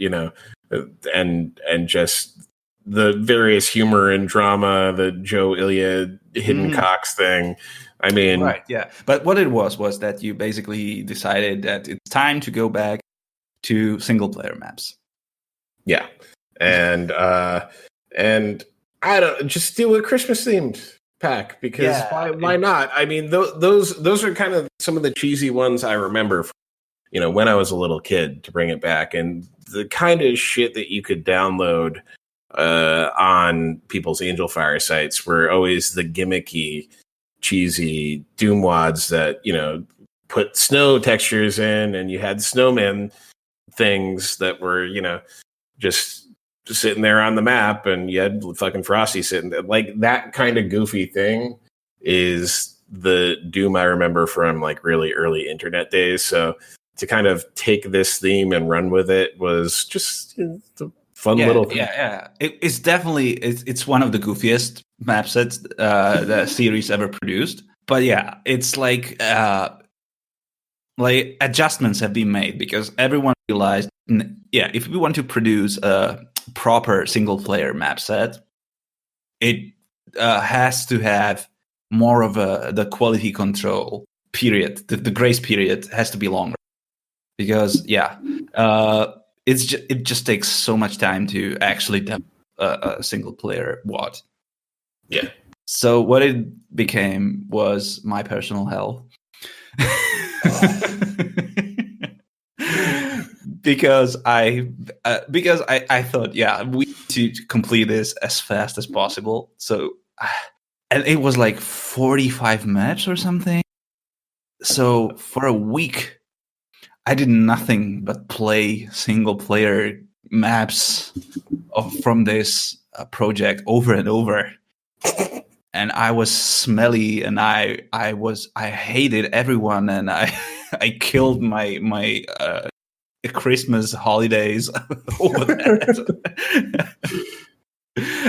and just the various humor and drama, the Joe Ilya hidden Cox thing. I mean, right, yeah. But what it was that you basically decided that it's time to go back to single player maps. Yeah, and I don't just do a Christmas themed pack because why not? I mean, those are kind of some of the cheesy ones I remember from, when I was a little kid, to bring it back, and the kind of shit that you could download on people's Angel Fire sites were always the gimmicky, cheesy Doom wads that put snow textures in, and you had snowman things that were just sitting there on the map, and you had fucking Frosty sitting there. Like, that kind of goofy thing is the Doom I remember from like really early internet days. So to kind of take this theme and run with it was just the fun little thing. Yeah. It's definitely it's one of the goofiest map sets the series ever produced. But yeah, it's like adjustments have been made because everyone realized, if we want to produce a proper single player map set, it has to have more of the quality control period. The grace period has to be longer because it just takes so much time to actually develop a single player WOD. Yeah. So what it became was my personal hell. because I thought, we need to complete this as fast as possible. So, and it was like 45 maps or something. So for a week, I did nothing but play single player maps from this project over and over. And I was smelly, and I hated everyone, and I killed my Christmas holidays over that.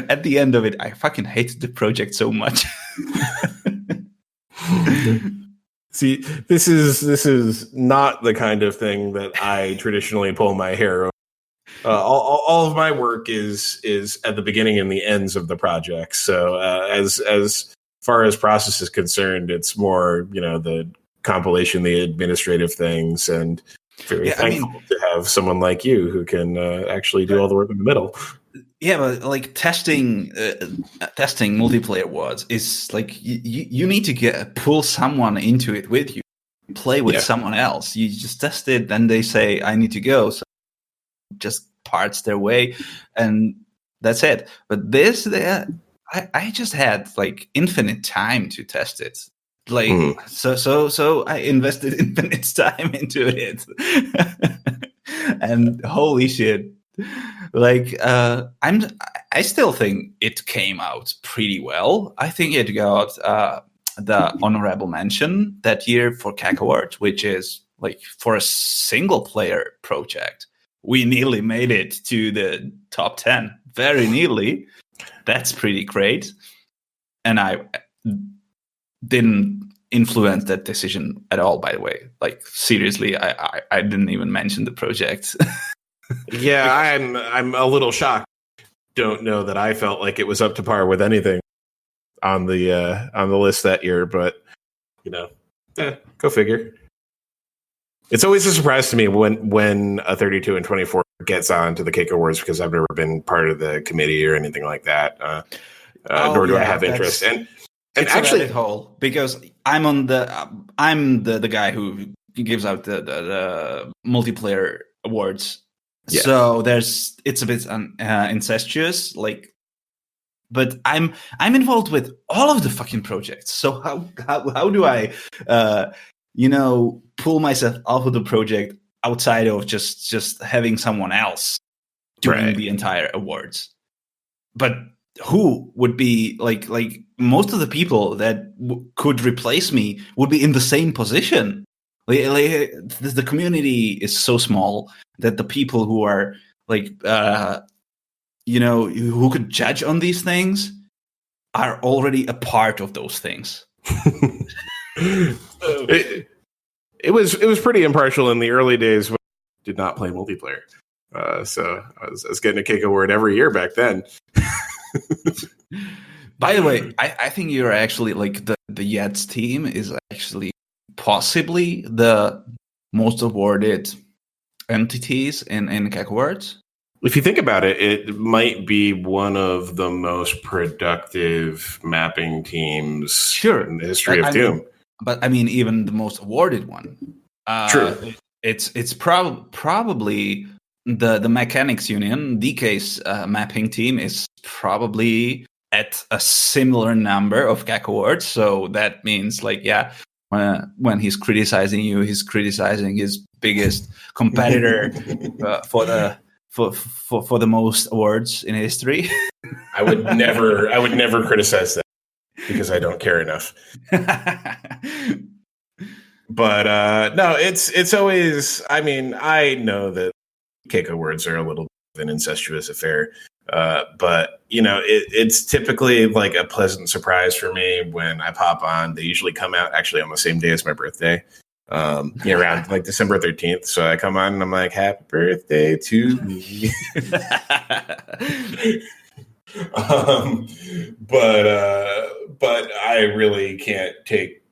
At the end of it, I fucking hated the project so much. See, this is not the kind of thing that I traditionally pull my hair over. All of my work is at the beginning and the ends of the project. So as far as process is concerned, it's more the compilation, the administrative things, and very thankful to have someone like you who can actually do all the work in the middle. Yeah, but like testing multiplayer WODs is like you need to pull someone into it with you, play with someone else. You just test it, then they say I need to go, so just parts their way, and that's it. But this, I just had like infinite time to test it. Like so I invested infinite time into it, and holy shit. Like I still think it came out pretty well. I think it got the honorable mention that year for Cacowards, which is like for a single player project. We nearly made it to the top 10. Very nearly. That's pretty great. And I didn't influence that decision at all, by the way. Like, seriously, I didn't even mention the project. Yeah, I'm a little shocked. Don't know that I felt like it was up to par with anything on the list that year, but go figure. It's always a surprise to me when a 32 and 24 gets on to the Cacowards because I've never been part of the committee or anything like that. Nor do I have interest. And it's actually a rabbit hole because I'm the guy who gives out the multiplayer awards. Yeah. So it's a bit incestuous, like, but I'm involved with all of the fucking projects. So how do I pull myself off of the project outside of just having someone else doing the entire awards? But who would be like most of the people that could replace me would be in the same position. The community is so small that the people who are like who could judge on these things are already a part of those things. It was pretty impartial in the early days when I did not play multiplayer. So I was getting a Cacoward every year back then. By the way, I think you're actually like the YEDS team is actually possibly the most awarded entities in Cacowards. If you think about it, it might be one of the most productive mapping teams in the history of Doom. But I mean, even the most awarded one. True. It's probably the Mechanics Union, DK's mapping team is probably at a similar number of Cacowards. So that means when he's criticizing you, he's criticizing his biggest competitor for the most awards in history. I would never criticize that because I don't care enough. But no, it's always. I mean, I know that Cacowards are a little bit of an incestuous affair, but it's typically like a pleasant surprise for me when I pop on. They usually come out actually on the same day as my birthday. Around like December 13th. So I come on and I'm like, happy birthday to me. But I really can't take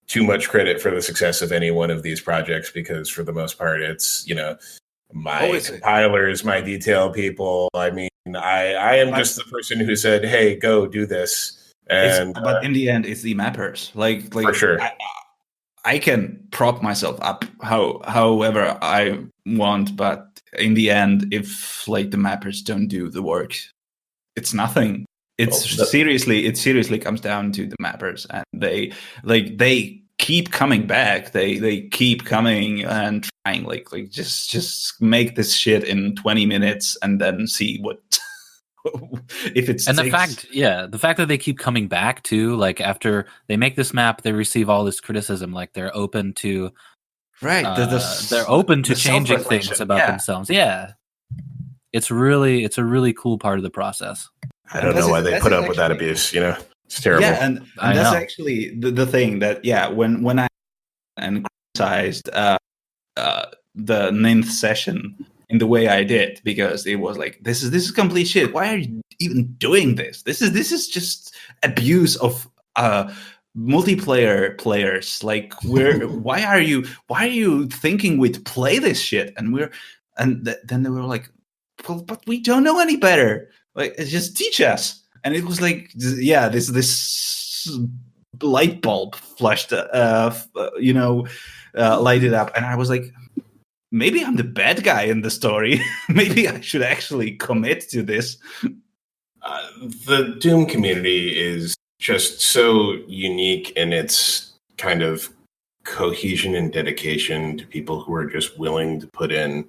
too much credit for the success of any one of these projects because for the most part, it's, my compilers, my detail people. I mean, I am just the person who said, hey, go do this. But in the end, it's the mappers. Like for sure. I can prop myself up however I want, but in the end, if like the mappers don't do the work, it's nothing. It seriously comes down to the mappers, and they keep coming back. They keep coming and trying like just make this shit in 20 minutes and then see what. If it's and the fact that they keep coming back too, like after they make this map, they receive all this criticism. Like they're open to they're open to changing things about themselves. Yeah, it's a really cool part of the process. I don't know why they put up with that abuse. It's terrible. Yeah, and that's actually the thing that when I criticized the ninth session in the way I did, because it was like this is complete shit. Why are you even doing this? This is just abuse of multiplayer players. Like why are you thinking we'd play this shit? And then they were like, well, but we don't know any better. Like just teach us. And it was like, yeah, this light bulb flashed, lighted up, and I was like, maybe I'm the bad guy in the story. Maybe I should actually commit to this. The Doom community is just so unique in its kind of cohesion and dedication to people who are just willing to put in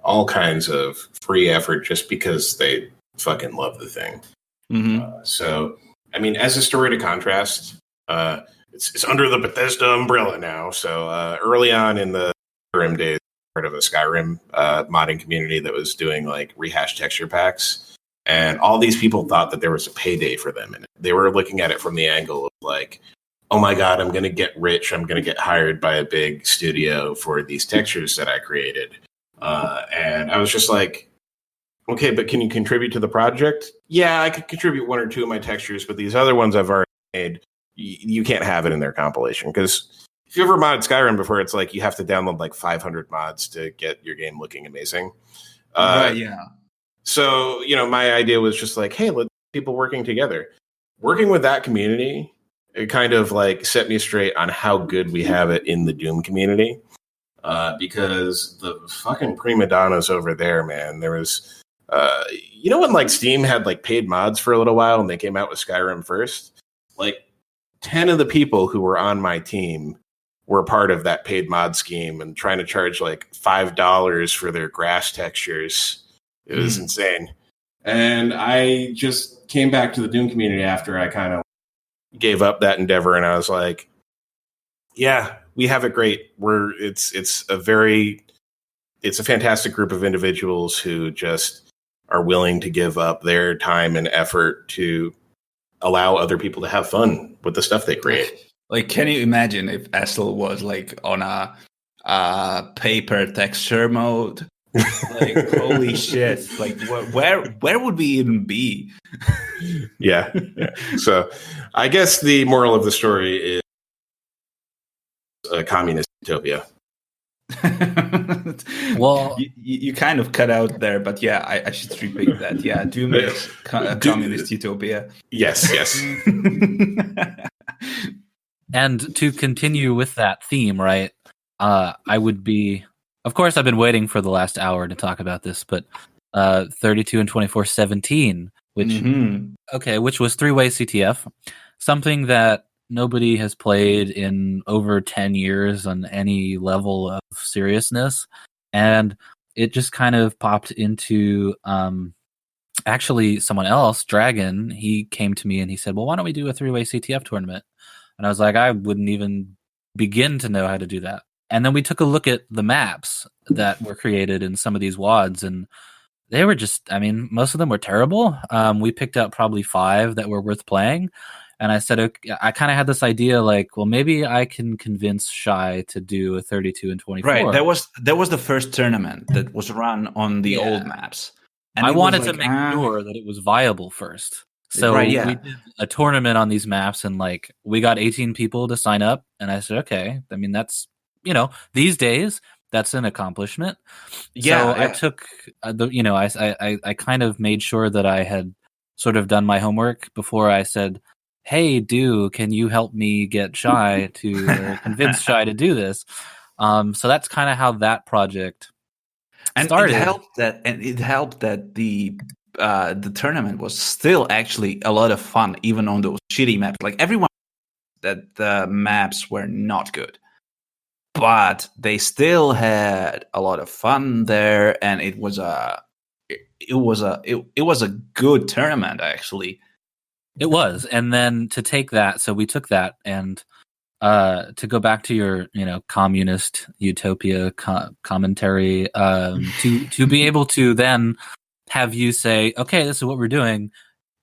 all kinds of free effort just because they fucking love the thing. Mm-hmm. So, I mean, as a story to contrast, it's under the Bethesda umbrella now. So early on in the Skyrim days, part of a Skyrim modding community that was doing like rehashed texture packs, and all these people thought that there was a payday for them in it. They were looking at it from the angle of like, oh my god, I'm going to get rich. I'm going to get hired by a big studio for these textures that I created. And I was just like, okay, but can you contribute to the project? Yeah, I could contribute one or two of my textures, but these other ones I've already made, you can't have it in their compilation. Because if you ever modded Skyrim before, it's like you have to download like 500 mods to get your game looking amazing. Right, yeah. So, my idea was just like, hey, let's people working together. Working with that community, it kind of like set me straight on how good we have it in the Doom community. Because the fucking prima donnas over there, man, there was... when like Steam had like paid mods for a little while and they came out with Skyrim first, like 10 of the people who were on my team were part of that paid mod scheme and trying to charge like $5 for their grass textures. It was insane. And I just came back to the Doom community after I kind of gave up that endeavor, and I was like, yeah, we have it great. It's a fantastic group of individuals who just are willing to give up their time and effort to allow other people to have fun with the stuff they create. Like, can you imagine if Essel was like on a paper texture mode? Like, holy shit! Like, where would we even be? Yeah. So, I guess the moral of the story is a communist utopia. Well, you kind of cut out there, but yeah, I should repeat that. Yeah, Doom is a communist utopia. Yes. and to continue with that theme, right? I would be, of course, I've been waiting for the last hour to talk about this, but 32 and 24-17, which was three-way CTF, something that nobody has played in over 10 years on any level of seriousness. And it just kind of popped into, actually someone else, Dragon, he came to me and he said, well, why don't we do a three-way CTF tournament? And I was like, I wouldn't even begin to know how to do that. And then we took a look at the maps that were created in some of these WADs, and they were just, I mean, most of them were terrible. We picked out probably 5 that were worth playing. And I said, okay, I kind of had this idea, like, well, maybe I can convince Shai to do a 32 and 24. Right. There was the first tournament that was run on the old maps. And I wanted to make sure that it was viable first. So we did a tournament on these maps, and like we got 18 people to sign up. And I said, okay, I mean, that's, these days, that's an accomplishment. So I took, I kind of made sure that I had sort of done my homework before I said, hey, can you help me get Shai to convince Shai to do this? So that's kind of how that project started. It helped that the tournament was still actually a lot of fun, even on those shitty maps. Like, everyone that the maps were not good, but they still had a lot of fun there, and it was a good tournament, actually. It was. And then to take that, so we took that, and to go back to your, communist utopia commentary, to be able to then have you say, okay, this is what we're doing,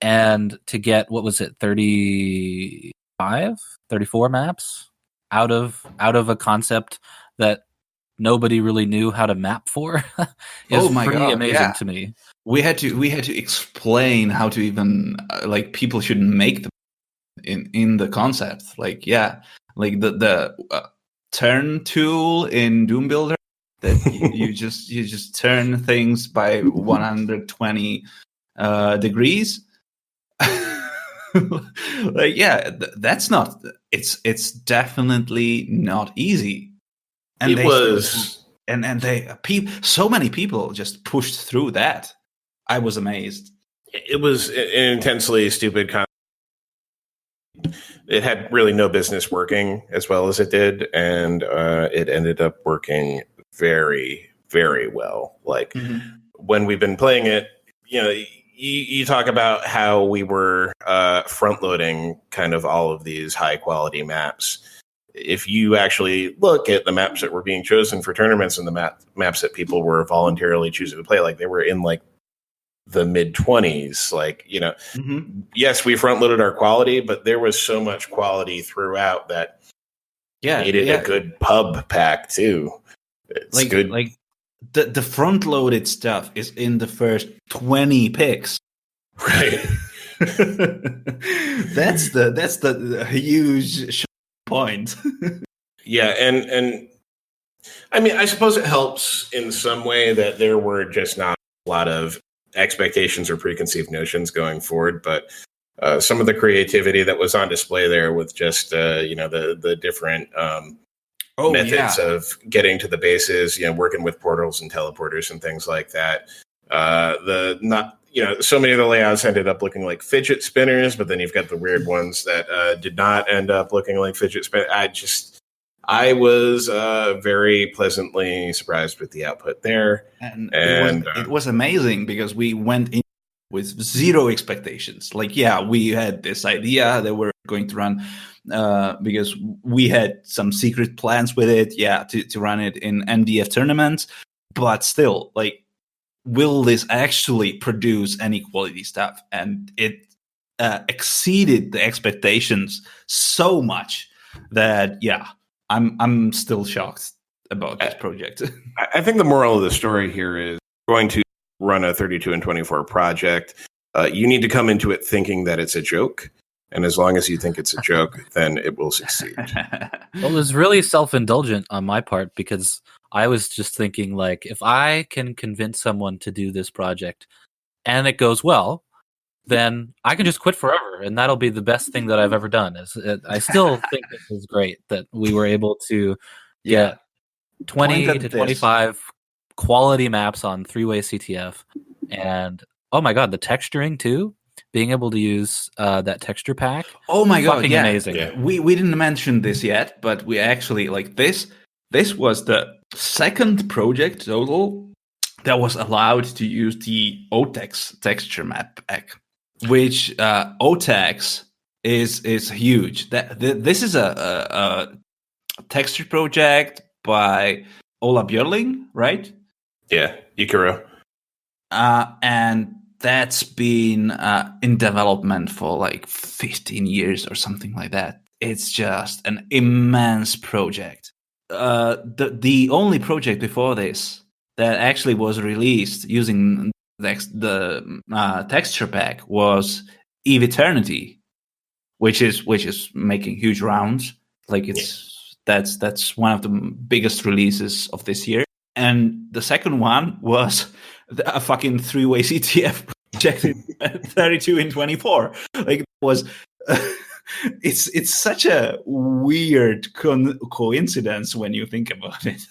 and to get, what was it, 35, 34 maps out of a concept that nobody really knew how to map for is pretty amazing to me. We had to explain how to even people shouldn't make them in the concept. Like the turn tool in Doom Builder, that you just turn things by 120 degrees. That's not. It's definitely not easy. And so many people just pushed through that. I was amazed. It was an intensely stupid concept. It had really no business working as well as it did, and it ended up working very, very well. When we've been playing it, you talk about how we were front-loading kind of all of these high-quality maps. If you actually look at the maps that were being chosen for tournaments and the maps that people were voluntarily choosing to play, they were in the mid-20s. Yes, we front-loaded our quality, but there was so much quality throughout that made it a good pub pack too. It's good. The front-loaded stuff is in the first 20 picks. Right. That's the huge point. Yeah, and I mean, I suppose it helps in some way that there were just not a lot of expectations or preconceived notions going forward, but some of the creativity that was on display there with just the different methods of getting to the bases, working with portals and teleporters and things like that. So many of the layouts ended up looking like fidget spinners, but then you've got the weird ones that did not end up looking like fidget spinners. I was very pleasantly surprised with the output there. And it was amazing because we went in with zero expectations. Like, yeah, we had this idea that we're going to run because we had some secret plans with it, to run it in MDF tournaments. But still, like, will this actually produce any quality stuff? And it exceeded the expectations so much that, I'm still shocked about this project. I think the moral of the story here is going to run a 32 and 24 project. You need to come into it thinking that it's a joke. And as long as you think it's a joke, then it will succeed. Well, it was really self-indulgent on my part because I was just thinking, like, if I can convince someone to do this project and it goes well, then I can just quit forever, and that'll be the best thing that I've ever done. I still think this is great that we were able to get 20 to 25 quality maps on three-way CTF, and oh my god, the texturing too. Being able to use that texture pack. Oh my god, fucking amazing. Yeah. We didn't mention this yet, but we actually, like, this was the second project total that was allowed to use the OTEX texture map pack, which OTEX is huge. This is a texture project by Ola Björling, right? Yeah, Ikaro. And that's been in development for like 15 years or something like that. It's just an immense project. The only project before this that actually was released using the texture pack was Eve Eternity, which is making huge rounds. Like, that's one of the biggest releases of this year. And the second one was a fucking three-way CTF project in 32 and 24. Like, it was it's such a weird coincidence when you think about it.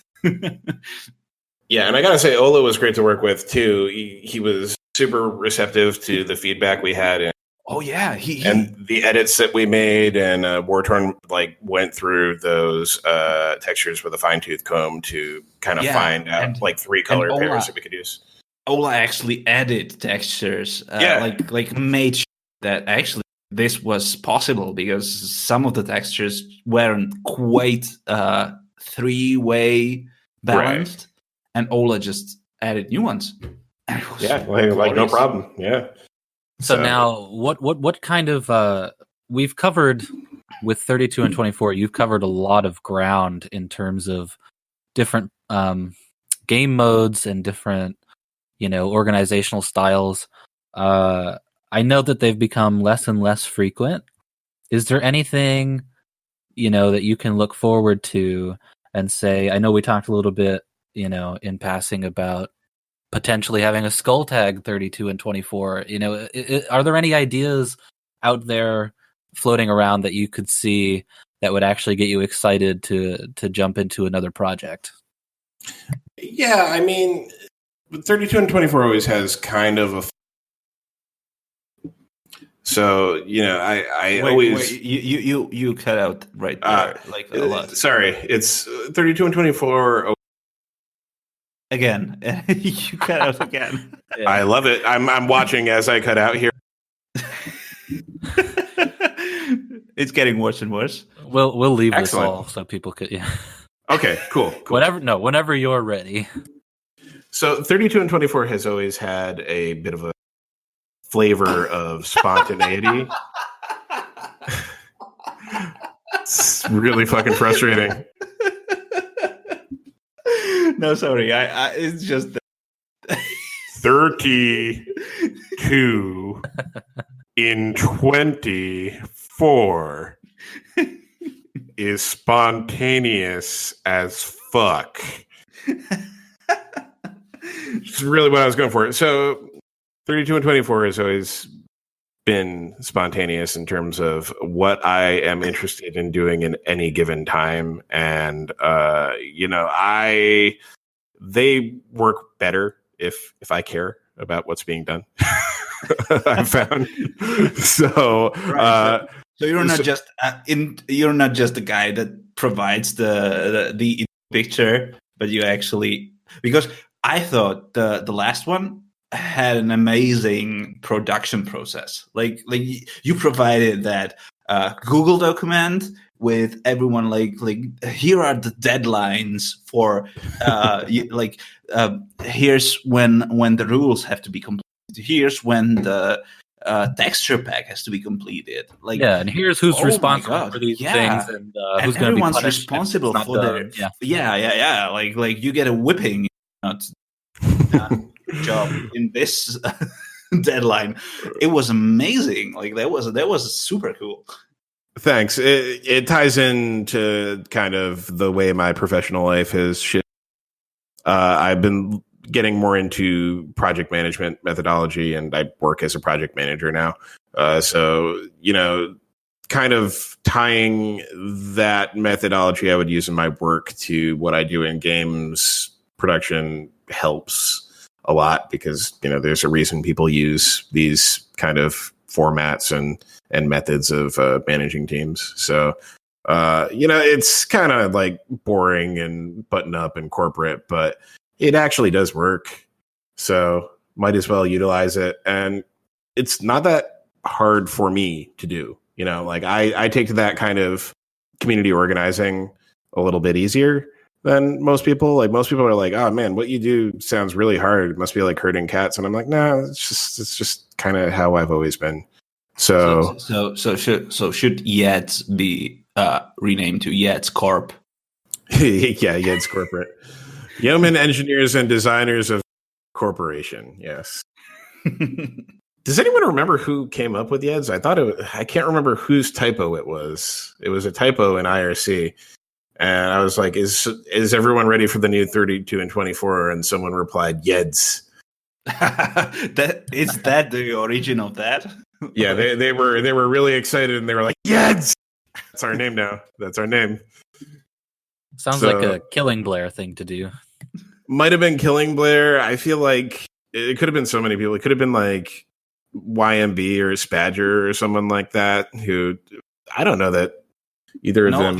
Yeah, and I gotta say, Ola was great to work with too. He was super receptive to the feedback we had, and and the edits that we made. And Wartorn went through those textures with a fine tooth comb to kind of find out three color pairs that we could use. Ola actually added textures, made sure that actually this was possible, because some of the textures weren't quite three-way balanced, and Ola just added new ones. No problem. Yeah. So now, what kind of we've covered with 32 and 24? You've covered a lot of ground in terms of different game modes and different, organizational styles. I know that they've become less and less frequent. Is there anything, that you can look forward to and say? I know we talked a little bit, in passing about potentially having a skull tag 32 and 24. Are there any ideas out there floating around that you could see that would actually get you excited to jump into another project? Yeah, I mean, 32 and 24 always has kind of a. So, I always. Wait, you cut out right there, a lot. Sorry, it's 32 and 24. Again, you cut out again. Yeah. I love it. I'm watching as I cut out here. It's getting worse and worse. We'll leave this all so people could. Yeah. Okay. Cool. Whenever you're ready. So 32 and 24 has always had a bit of a flavor of spontaneity. It's really fucking frustrating. No, sorry. I it's just 32 in 24 is spontaneous as fuck. It's really what I was going for. So 32 and 24 has always been spontaneous in terms of what I am interested in doing in any given time. And, they work better if I care about what's being done. I've found. So you're not just you're not just the guy that provides the picture, but you actually, because I thought the last one had an amazing production process. Like you provided that Google document with everyone like here are the deadlines for here's when the rules have to be completed. Here's when the texture pack has to be completed. Like, yeah, and here's who's oh responsible for these things, and who's going to be everyone's punished responsible for their yeah. Like you get a whipping. Not good job in this deadline. It was amazing. Like that was super cool. Thanks. It ties into kind of the way my professional life has shifted. I've been getting more into project management methodology, and I work as a project manager now. So, kind of tying that methodology I would use in my work to what I do in games production helps a lot, because, there's a reason people use these kind of formats and methods of managing teams. So, it's kind of like boring and button up and corporate, but it actually does work. So might as well utilize it. And it's not that hard for me to do. Like I take to that kind of community organizing a little bit easier than most people. Like most people are like, oh man, what you do sounds really hard. It must be like herding cats. And I'm like, no, it's just kind of how I've always been. So should YEDS be renamed to YEDS Corp? Yeah, YEDS Corporate. Yeoman Engineers and Designers of Corporation. Yes. Does anyone remember who came up with YEDS? I can't remember whose typo it was. It was a typo in IRC. And I was like, is everyone ready for the new 32 and 24? And someone replied, YEDS. Is that the origin of that? Yeah, they were really excited, and they were like, YEDS! That's our name now. That's our name. Sounds like a Killing Blair thing to do. Might have been Killing Blair. I feel like it could have been so many people. It could have been like YMB or Spadger or someone like that, who I don't know that either of them.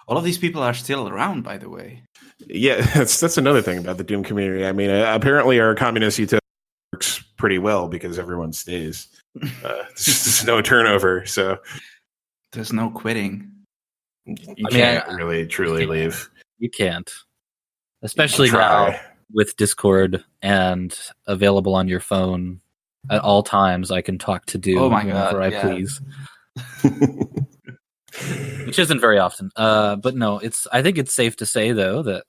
All of these people are still around, by the way. Yeah, that's another thing about the Doom community. I mean, apparently our communist utopia works pretty well because everyone stays. There's no turnover, so there's no quitting. You can't really truly leave. You can't. Especially now with Discord and available on your phone at all times. I can talk to Doom whenever I please. Which isn't very often. But no, I think it's safe to say, though, that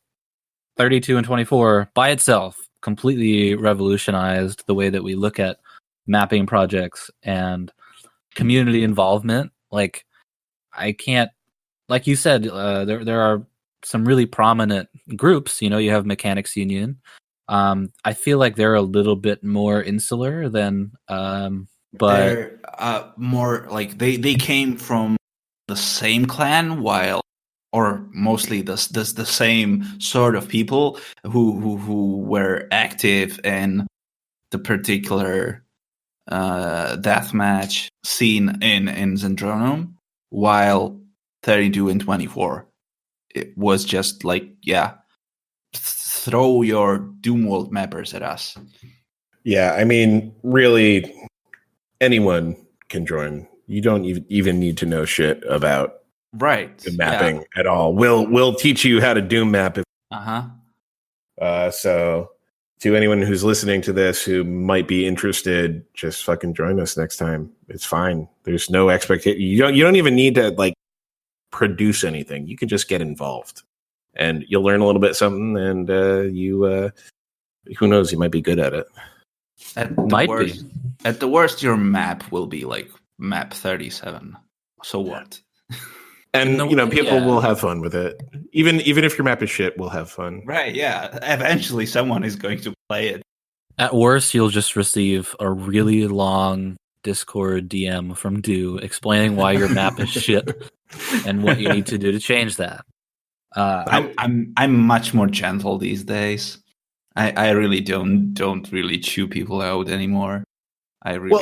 32 and 24 by itself completely revolutionized the way that we look at mapping projects and community involvement. Like, I can't, like you said, there are some really prominent groups. You have Mechanics Union. I feel like they're a little bit more insular than, but they're more like they came from the same clan, or mostly the same sort of people who were active in the particular deathmatch scene in Zendronum, while 32 and 24, it was just like, throw your Doom World mappers at us. Yeah, I mean, really, anyone can join. You don't even need to know shit about the mapping at all. We'll teach you how to Doom map. So to anyone who's listening to this who might be interested, just fucking join us next time. It's fine. There's no expectation. You don't even need to like produce anything. You can just get involved, and you'll learn a little bit something. And who knows? You might be good at it. At the worst, your map will be like map 37. So what? And people will have fun with it. Even if your map is shit, we'll have fun. Right? Yeah. Eventually, someone is going to play it. At worst, you'll just receive a really long Discord DM from Do explaining why your map is shit and what you need to do to change that. I'm much more gentle these days. I really don't really chew people out anymore. And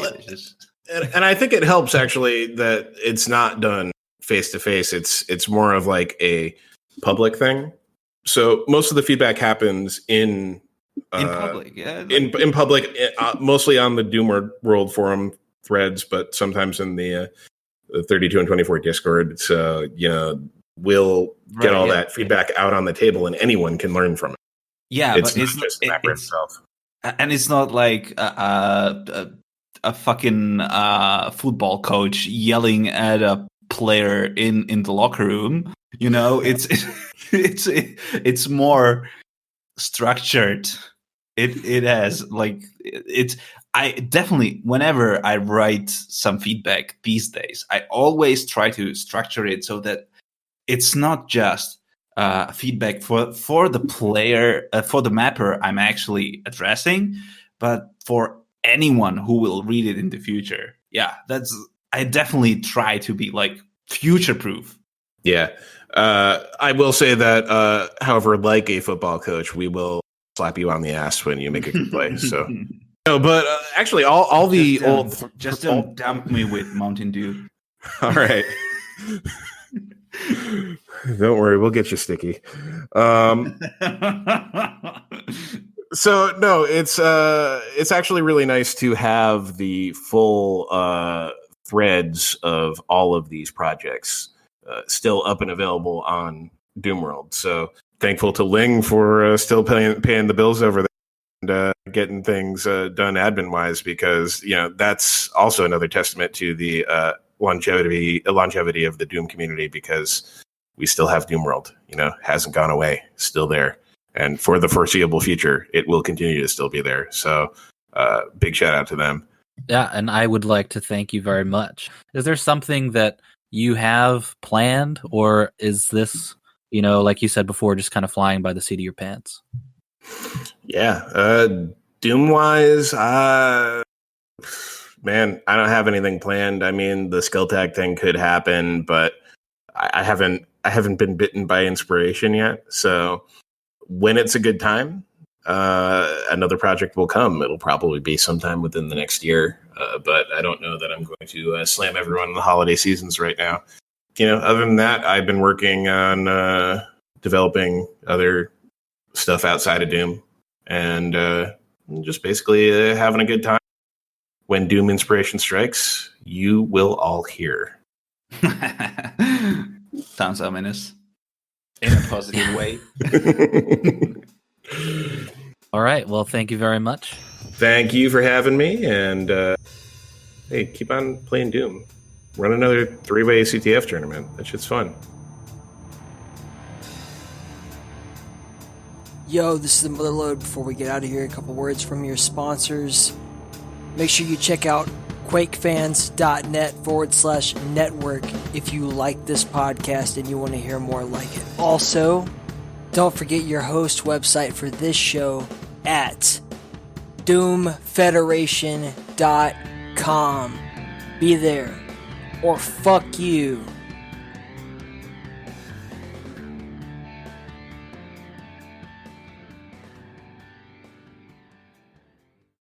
I think it helps actually that it's not done face to face. It's more of like a public thing. So most of the feedback happens in in public, yeah, in public, mostly on the Doom World forum threads, but sometimes in the 32 and 24 Discord. So we'll get all that feedback out on the table, and anyone can learn from it. Yeah, it's but not it's just the mapper himself. And it's not like a fucking football coach yelling at a player in the locker room. It's more structured. It has like it's. I definitely, whenever I write some feedback these days, I always try to structure it so that it's not just feedback for the player, for the mapper I'm actually addressing, but for anyone who will read it in the future. Yeah, I definitely try to be like future proof. Yeah. I will say that, however, like a football coach, we will slap you on the ass when you make a good play. So. No, but actually, all the old just don't dump me with Mountain Dew. All right, don't worry, we'll get you sticky. So no, it's actually really nice to have the full threads of all of these projects still up and available on Doomworld. So thankful to Ling for still paying the bills over there. And getting things done admin-wise, because that's also another testament to the longevity of the Doom community, because we still have Doomworld. Hasn't gone away, still there, and for the foreseeable future, it will continue to still be there. So, big shout out to them. Yeah, and I would like to thank you very much. Is there something that you have planned, or is this, like you said before, just kind of flying by the seat of your pants? Yeah, Doom-wise, man, I don't have anything planned. I mean, the skill tag thing could happen, but I haven't been bitten by inspiration yet. So when it's a good time, another project will come. It'll probably be sometime within the next year, but I don't know that I'm going to slam everyone in the holiday seasons right now. Other than that, I've been working on developing other stuff outside of Doom, and just basically having a good time. When Doom inspiration strikes, you will all hear. Sounds ominous in a positive way. All right, well, thank you very much. Thank you for having me, and hey, keep on playing Doom. Run another 3-way CTF tournament. That shit's fun. Yo, this is the Motherload. Before we get out of here, a couple words from your sponsors. Make sure you check out quakefans.net/network if you like this podcast and you want to hear more like it. Also, don't forget your host website for this show at doomfederation.com. Be there, or fuck you.